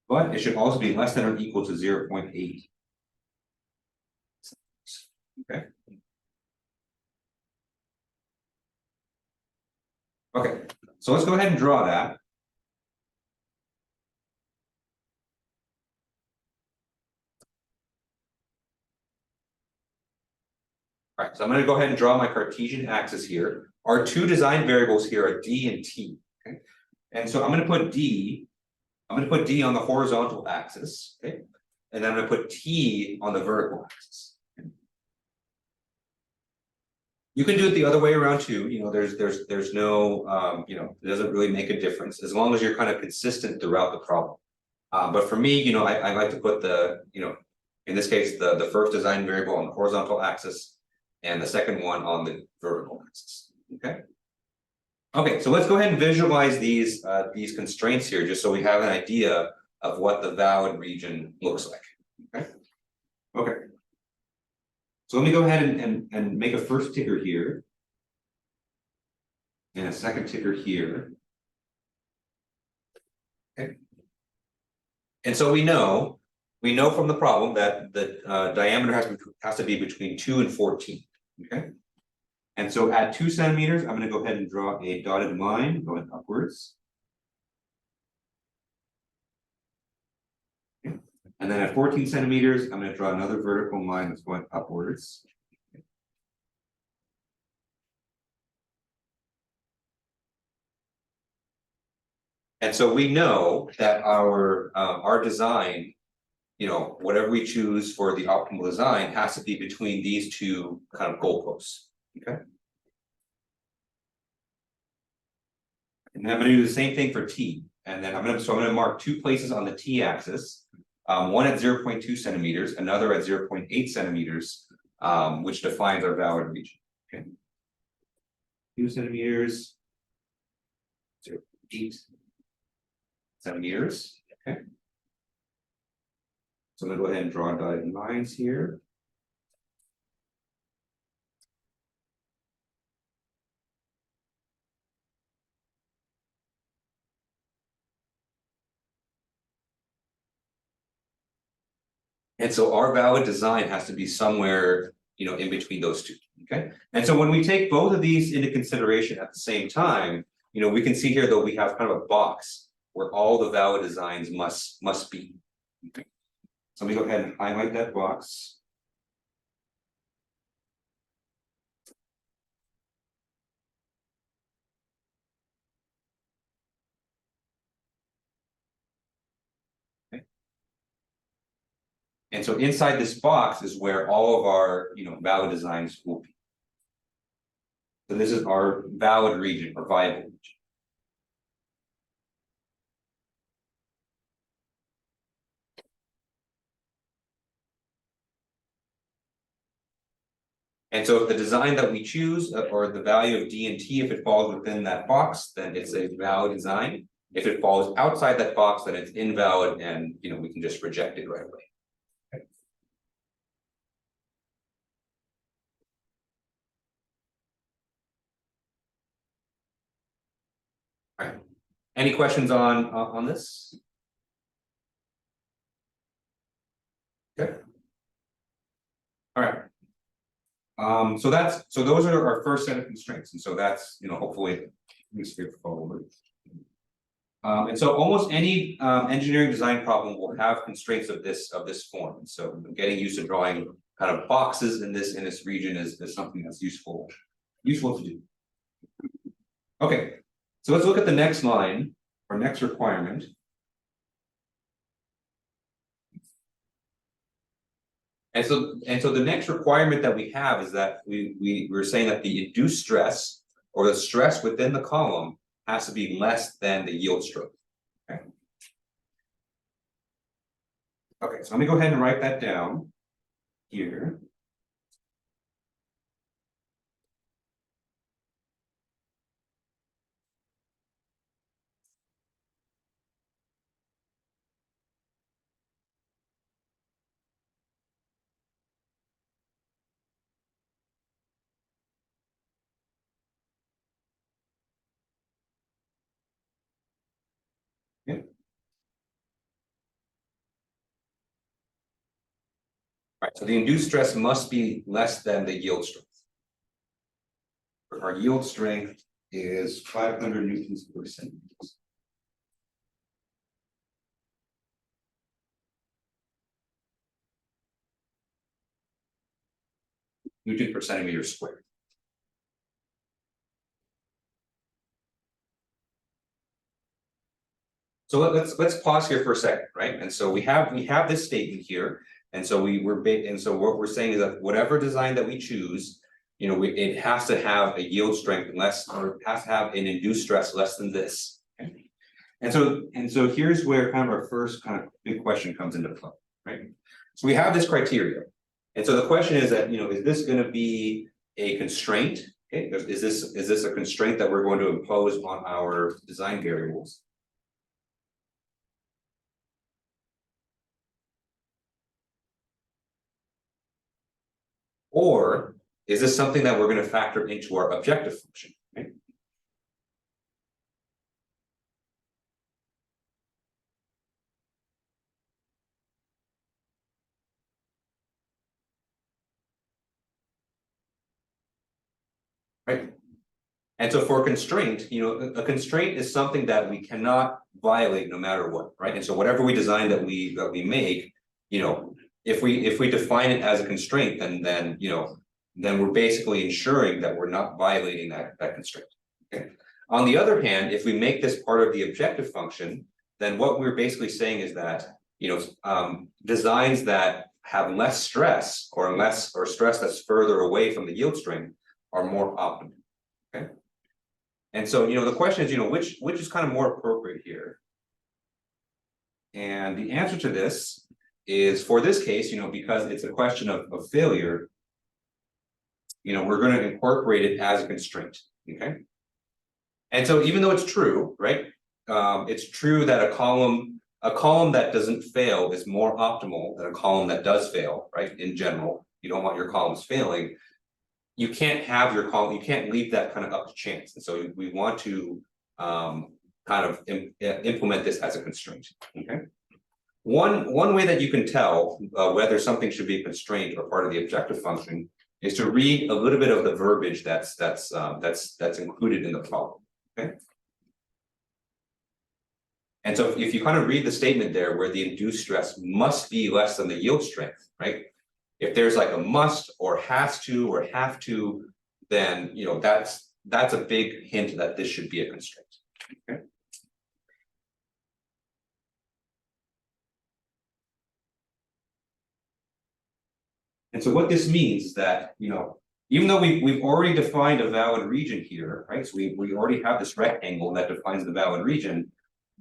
but it should also be less than or equal to 0.8. Okay. Okay, so let's go ahead and draw that. All right, so I'm going to go ahead and draw my Cartesian axis here. Our two design variables here are D and T. Okay, and so I'm going to put D on the horizontal axis. Okay, and then I'm going to put T on the vertical axis. Okay. You can do it the other way around too. There's no it doesn't really make a difference as long as you're kind of consistent throughout the problem. But for me, I like to put in this case the first design variable on the horizontal axis, and the second one on the vertical axis. Okay. Okay, so let's go ahead and visualize these constraints here, just so we have an idea of what the valid region looks like. Okay. Okay. So let me go ahead and make a first ticker here, and a second ticker here. Okay. And so we know from the problem that the diameter has to be between 2 and 14. Okay. And so at 2 centimeters, I'm going to go ahead and draw a dotted line going upwards. Okay. And then at 14 centimeters, I'm going to draw another vertical line that's going upwards. Okay. And so we know that our design, you know, whatever we choose for the optimal design has to be between these two kind of goalposts, okay? And I'm gonna do the same thing for T, and then I'm gonna mark two places on the T axis. One at 0.2 centimeters, another at 0.8 centimeters, which defines our valid region, okay? 2 centimeters. 0.8 centimeters, okay? So I'm gonna go ahead and draw dotted lines here. And so our valid design has to be somewhere, you know, in between those two, okay? And so when we take both of these into consideration at the same time, you know, we can see here that we have kind of a box where all the valid designs must be. Okay. So let me go ahead and highlight that box. Okay. And so inside this box is where all of our, you know, valid designs will be. So this is our valid region or viable region. And so if the design that we choose or the value of D and T, if it falls within that box, then it's a valid design. If it falls outside that box, then it's invalid and, you know, we can just reject it right away. Okay. All right. Any questions on this? Okay. All right. So those are our first set of constraints, and so that's, you know, hopefully straightforward. And so almost any engineering design problem will have constraints of this form. And so getting used to drawing kind of boxes in this region is something that's useful to do. Okay, so let's look at the next line, our next requirement. And so the next requirement that we have is that we're saying that the induced stress or the stress within the column has to be less than the yield stroke. Okay. Okay, so let me go ahead and write that down here. Yeah. Right, so the induced stress must be less than the yield strength. Our yield strength is 500 newtons per centimeter. Newton per centimeter squared. So let's pause here for a second, right? And so we have this statement here, and so what we're saying is that whatever design that we choose, you know, it has to have a yield strength less, or it has to have an induced stress less than this. Okay? And so here's where kind of our first kind of big question comes into play, right? So we have this criteria, and so the question is that, you know, is this going to be a constraint? Okay, is this a constraint that we're going to impose on our design variables? Or is this something that we're going to factor into our objective function, right? Right. And so for a constraint, you know, a constraint is something that we cannot violate no matter what, right? And so whatever we design that we make, you know, if we define it as a constraint, then you know, then we're basically ensuring that we're not violating that constraint. Okay. On the other hand, if we make this part of the objective function, then what we're basically saying is that, designs that have less stress or stress that's further away from the yield strength are more optimal. Okay. And so, the question is, which is kind of more appropriate here? And the answer to this is, for this case, because it's a question of failure, we're going to incorporate it as a constraint. Okay. And so even though it's true, right? It's true that a column that doesn't fail is more optimal than a column that does fail, right? In general, you don't want your columns failing. You can't have your column, you can't leave that kind of up to chance. And so we want to implement this as a constraint. Okay. One way that you can tell whether something should be a constraint or part of the objective function is to read a little bit of the verbiage that's included in the problem. Okay. And so if you kind of read the statement there where the induced stress must be less than the yield strength, right? If there's like a must or has to or have to, then that's a big hint that this should be a constraint. Okay. And so what this means is that, even though we've already defined a valid region here, right? So we already have this rectangle that defines the valid region.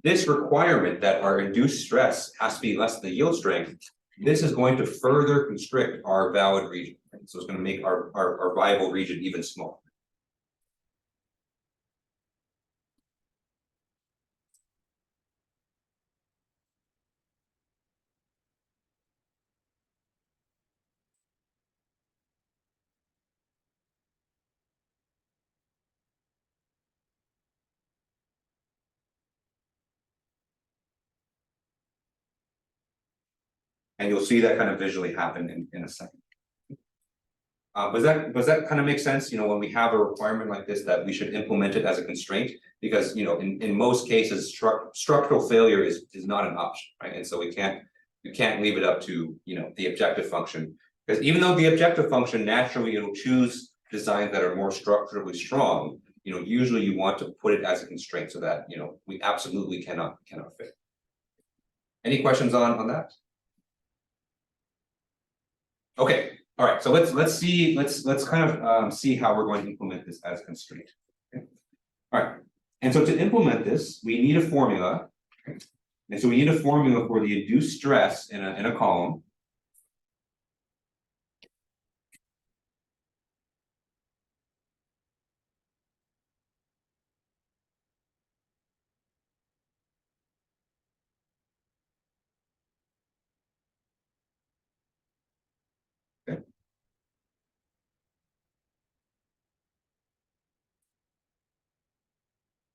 This requirement that our induced stress has to be less than the yield strength, this is going to further constrict our valid region. Right? So it's going to make our viable region even smaller. And you'll see that kind of visually happen in a second. Does that kind of make sense? When we have a requirement like this, that we should implement it as a constraint, because in most cases, structural failure is not an option, right? And so we can't leave it up to the objective function, because even though the objective function naturally it'll choose designs that are more structurally strong, usually you want to put it as a constraint so that we absolutely cannot fail. Any questions on that? Okay. All right, so let's kind of see how we're going to implement this as a constraint. Okay. All right, and so to implement this, we need a formula. Okay. And so we need a formula for the induced stress in a column. Okay.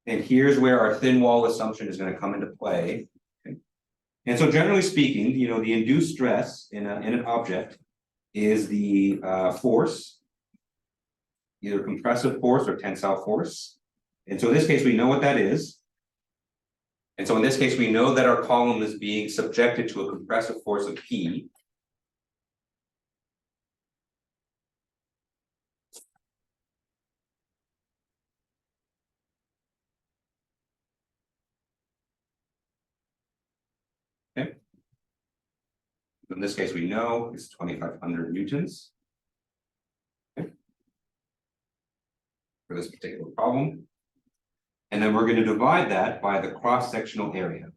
And here's where our thin wall assumption is going to come into play. Okay. And so generally speaking, the induced stress in an object is the force, either compressive force or tensile force. And so in this case, we know what that is. And so in this case, we know that our column is being subjected to a compressive force of P. Okay. In this case, we know it's 2,500 newtons. Okay. For this particular problem. And then we're going to divide that by the cross-sectional area.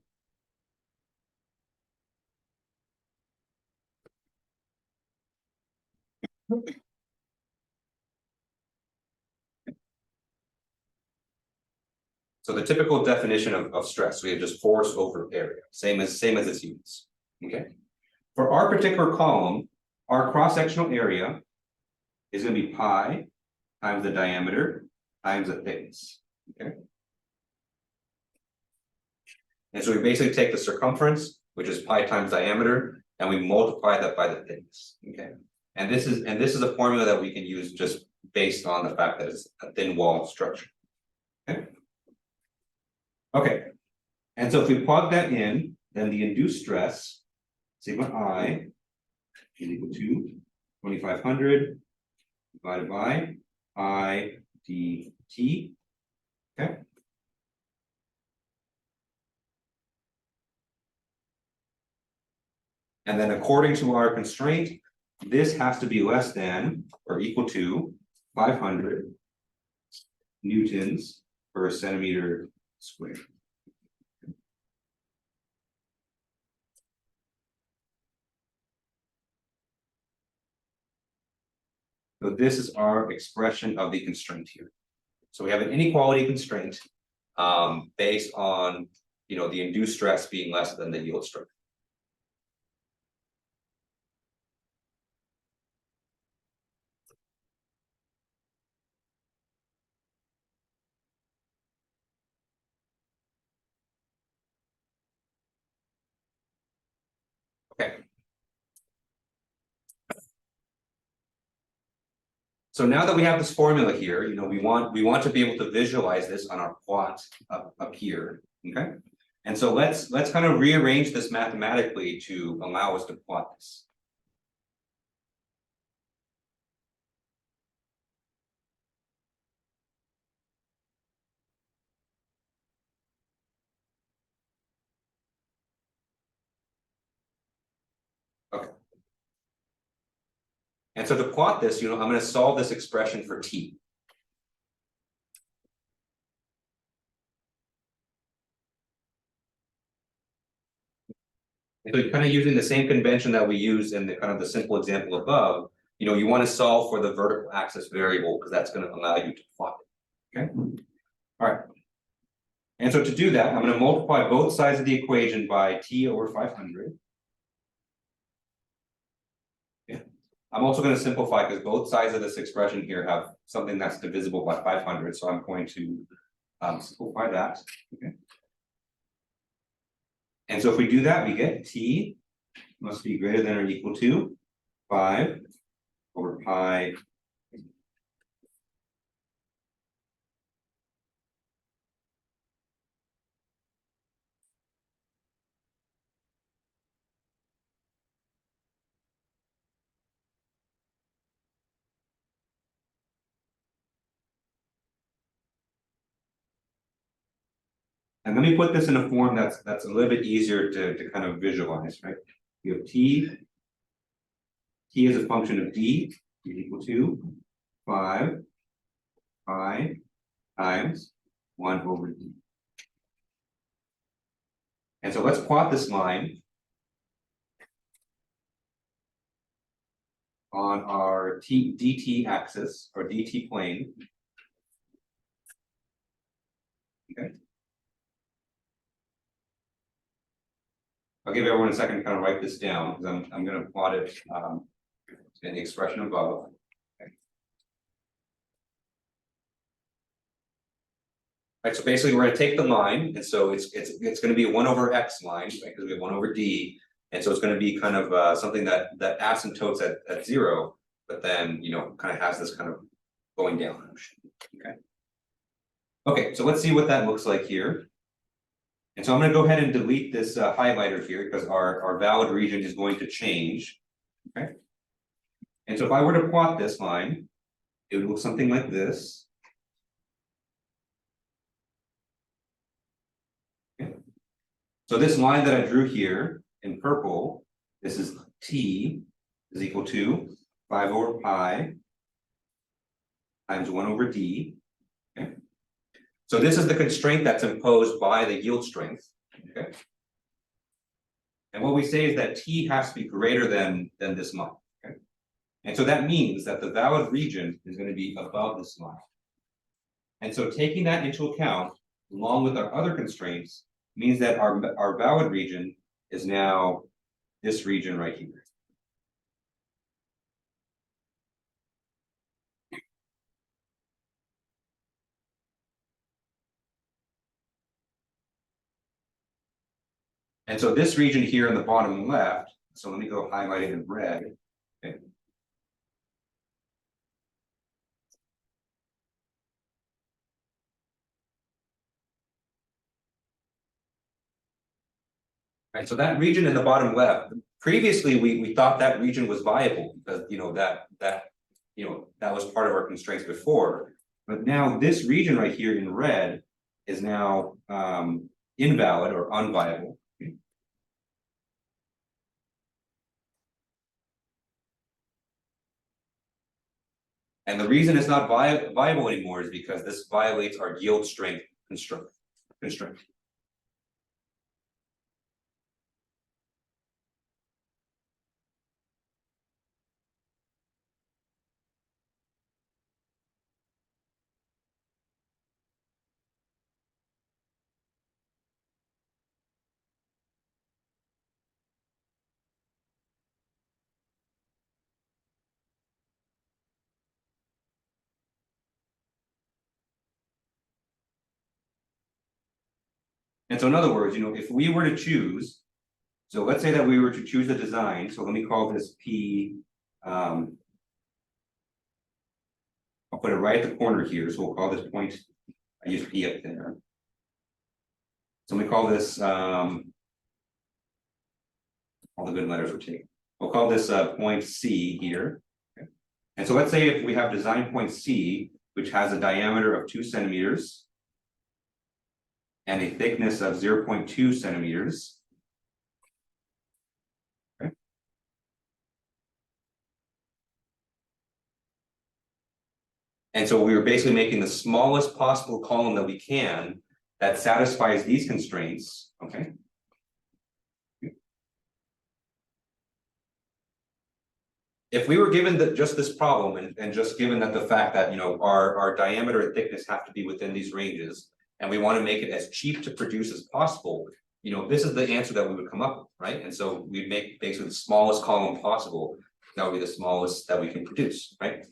So the typical definition of stress, we have just force over area, same as its units. Okay. For our particular column, our cross-sectional area is going to be pi times the diameter times the thickness. Okay. And so we basically take the circumference, which is pi times diameter, and we multiply that by the thickness. Okay. And this is a formula that we can use just based on the fact that it's a thin wall structure. Okay. Okay. And so if we plug that in, then the induced stress, sigma I, is equal to 2,500 divided by I dt. Okay. And then according to our constraint, this has to be less than or equal to 500 newtons per centimeter squared. So this is our expression of the constraint here. So we have an inequality constraint based on, you know, the induced stress being less than the yield strength. Okay. So now that we have this formula here, you know, we want to be able to visualize this on our plot up here, okay? And so let's kind of rearrange this mathematically to allow us to plot this. Okay. And so to plot this, you know, I'm going to solve this expression for t. So you're kind of using the same convention that we use in the kind of the simple example above, you know, you want to solve for the vertical axis variable because that's going to allow you to plot it. Okay. All right. And so to do that, I'm going to multiply both sides of the equation by t over 500. Yeah. I'm also going to simplify because both sides of this expression here have something that's divisible by 500. So I'm going to simplify that. Okay. And so if we do that, we get t must be greater than or equal to 5 over pi . And let me put this in a form that's a little bit easier to kind of visualize, right? You have t is a function of d is equal to 5 pi times 1 over d. And so let's plot this line on our dt axis or dt plane. Okay. I'll give everyone a second to kind of write this down because I'm going to plot it in the expression above. Okay. Right, so basically we're going to take the line, and so it's going to be a 1 over x line, right? Because we have 1 over d, and so it's going to be kind of something that asymptotes at 0, but then you know kind of has this kind of going down motion. Okay. Okay, so let's see what that looks like here. And so I'm going to go ahead and delete this highlighter here because our valid region is going to change. Okay. And so if I were to plot this line, it would look something like this. Okay. So this line that I drew here in purple, this is t is equal to 5 over pi times 1 over d. Okay. So this is the constraint that's imposed by the yield strength. Okay. And what we say is that t has to be greater than this line. Okay. And so that means that the valid region is going to be above this line. And so taking that into account, along with our other constraints, means that our valid region is now this region right here. And so this region here in the bottom left, so let me go highlight it in red. Okay. Right, so that region in the bottom left, previously we thought that region was viable because you know that was part of our constraints before. But now this region right here in red is now invalid or unviable. And the reason it's not viable anymore is because this violates our yield strength constraint. And so in other words, if we were to choose, so let's say that we were to choose a design, so let me call this P, I'll put it right at the corner here, so we'll call this point, I use P up there. So we call this, all the good letters were taken. We'll call this point C here. Okay. And so let's say if we have design point C, which has a diameter of 2 centimeters, and a thickness of 0.2 centimeters. Okay. And so we were basically making the smallest possible column that we can that satisfies these constraints, okay? If we were given just this problem and just given that the fact that our diameter and thickness have to be within these ranges, and we want to make it as cheap to produce as possible, this is the answer that we would come up with, right? And so we'd make basically the smallest column possible. That would be the smallest that we can produce, right?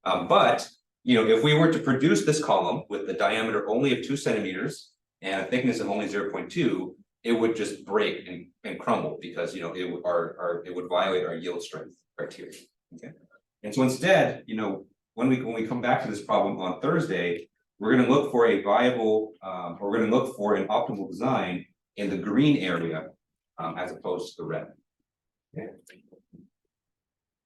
But if we were to produce this column with the diameter only of 2 centimeters and a thickness of only 0.2, it would just break and crumble because it would violate our yield strength criteria. Okay. And so instead, when we come back to this problem on Thursday, we're going to look for a viable, we're going to look for an optimal design in the green area as opposed to the red. Okay.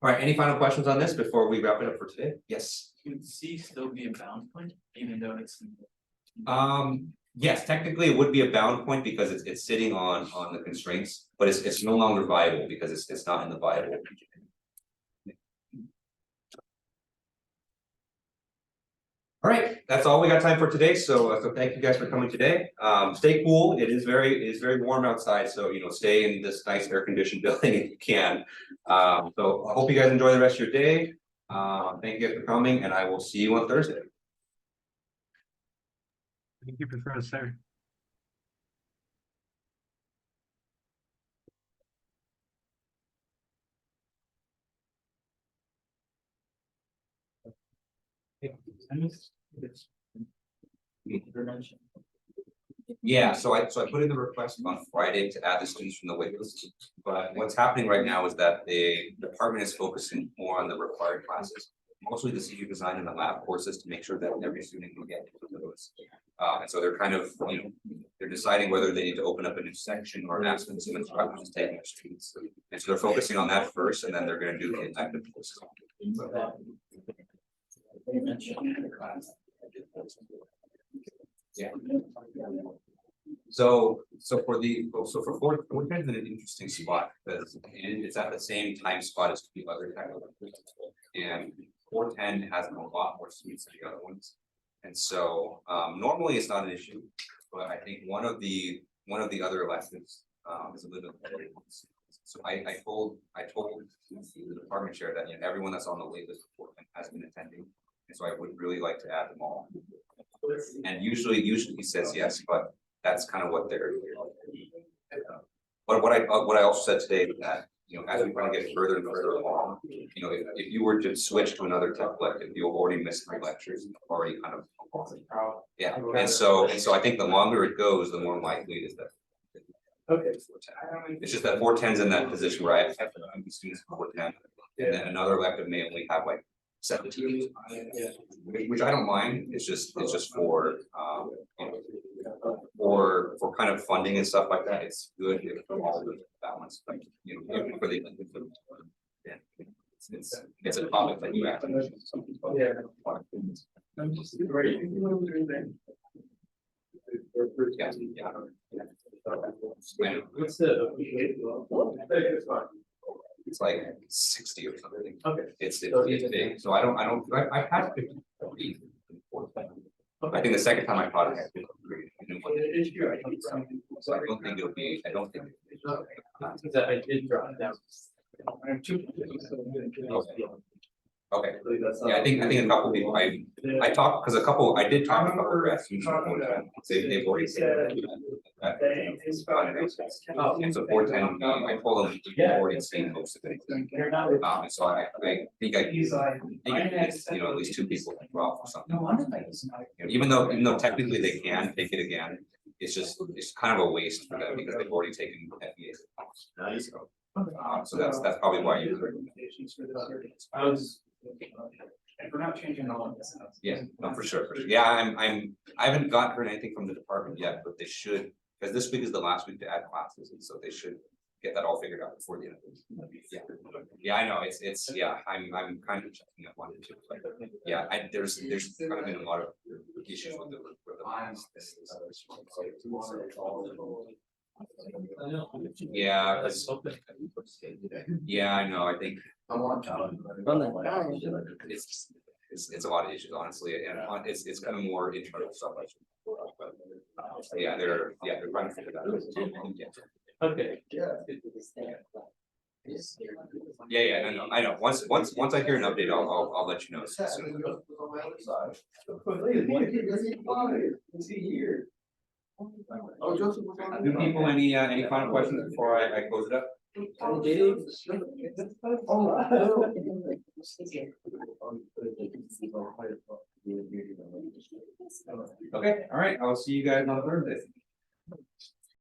All right, any final questions on this before we wrap it up for today? Yes. Would C still be a bound point, even though it's? Yes, technically it would be a bound point because it's sitting on the constraints, but it's no longer viable because it's not in the viable. All right, that's all we got time for today. So thank you guys for coming today. Stay cool. It is very warm outside, so stay in this nice air conditioned building if you can. So I hope you guys enjoy the rest of your day. Thank you guys for coming, and I will see you on Thursday. Thank you, Professor. Yeah, so I put in the request on Friday to add the students from the wait list. But what's happening right now is that the department is focusing more on the required classes, mostly the senior design and the lab courses, to make sure that every student can get into those. And so they're kind of, they're deciding whether they need to open up a new section or ask them some instructions taking their students. And so they're focusing on that first, and then they're going to do the elective courses. Yeah. So for 410 is an interesting spot because it's at the same time spot as the other kind of, and 410 has a lot more students than the other ones, and so normally it's not an issue, but I think one of the other electives is a little bit. So I told the department chair that everyone that's on the wait list for 410 has been attending, and so I would really like to add them all. And usually he says yes, but that's kind of what they're. But what I also said today is that as we kind of get further and further along, if you were to switch to another tech elective, you'll already miss 3 lectures, already kind of. Yeah, and so I think the longer it goes, the more likely it is that. Okay. It's just that 410's in that position where I have to be students for 410, and then another elective may only have like 17, which I don't mind. It's just for for kind of funding and stuff like that. It's good if all the balance, like even for the it's a topic that you have to. Yeah, yeah. What's the? It's like 60 or something. Okay. It's big, so I've had 50. I think the second time I taught it, I had 53. So I don't think it'll be, I don't think. That I did drop it down. Okay, yeah, I think a couple people, I talked, because I did talk to a couple of reps, they've already said. And so 410, I told them, we've already seen most of it. And so I think it's, at least 2 people as well for something. Even though technically they can take it again, it's kind of a waste for them because they've already taken FBA. So that's probably why you heard. I was. And we're not changing all of this. Yeah, no, for sure. Yeah, I haven't heard anything from the department yet, but they should, because this week is the last week to add classes, and so they should get that all figured out before the end of this. Yeah, yeah, I know, it's, yeah, I'm kind of checking up on it too, but yeah, there's kind of been a lot of issues with the. Yeah, yeah, I know, I think. It's a lot of issues, honestly, and it's kind of more internal stuff. Yeah, they're trying to figure that out. Okay. Yeah, I know. Once I hear an update, I'll let you know. Do people any final questions before I close it up? Okay, all right, I'll see you guys on Thursday.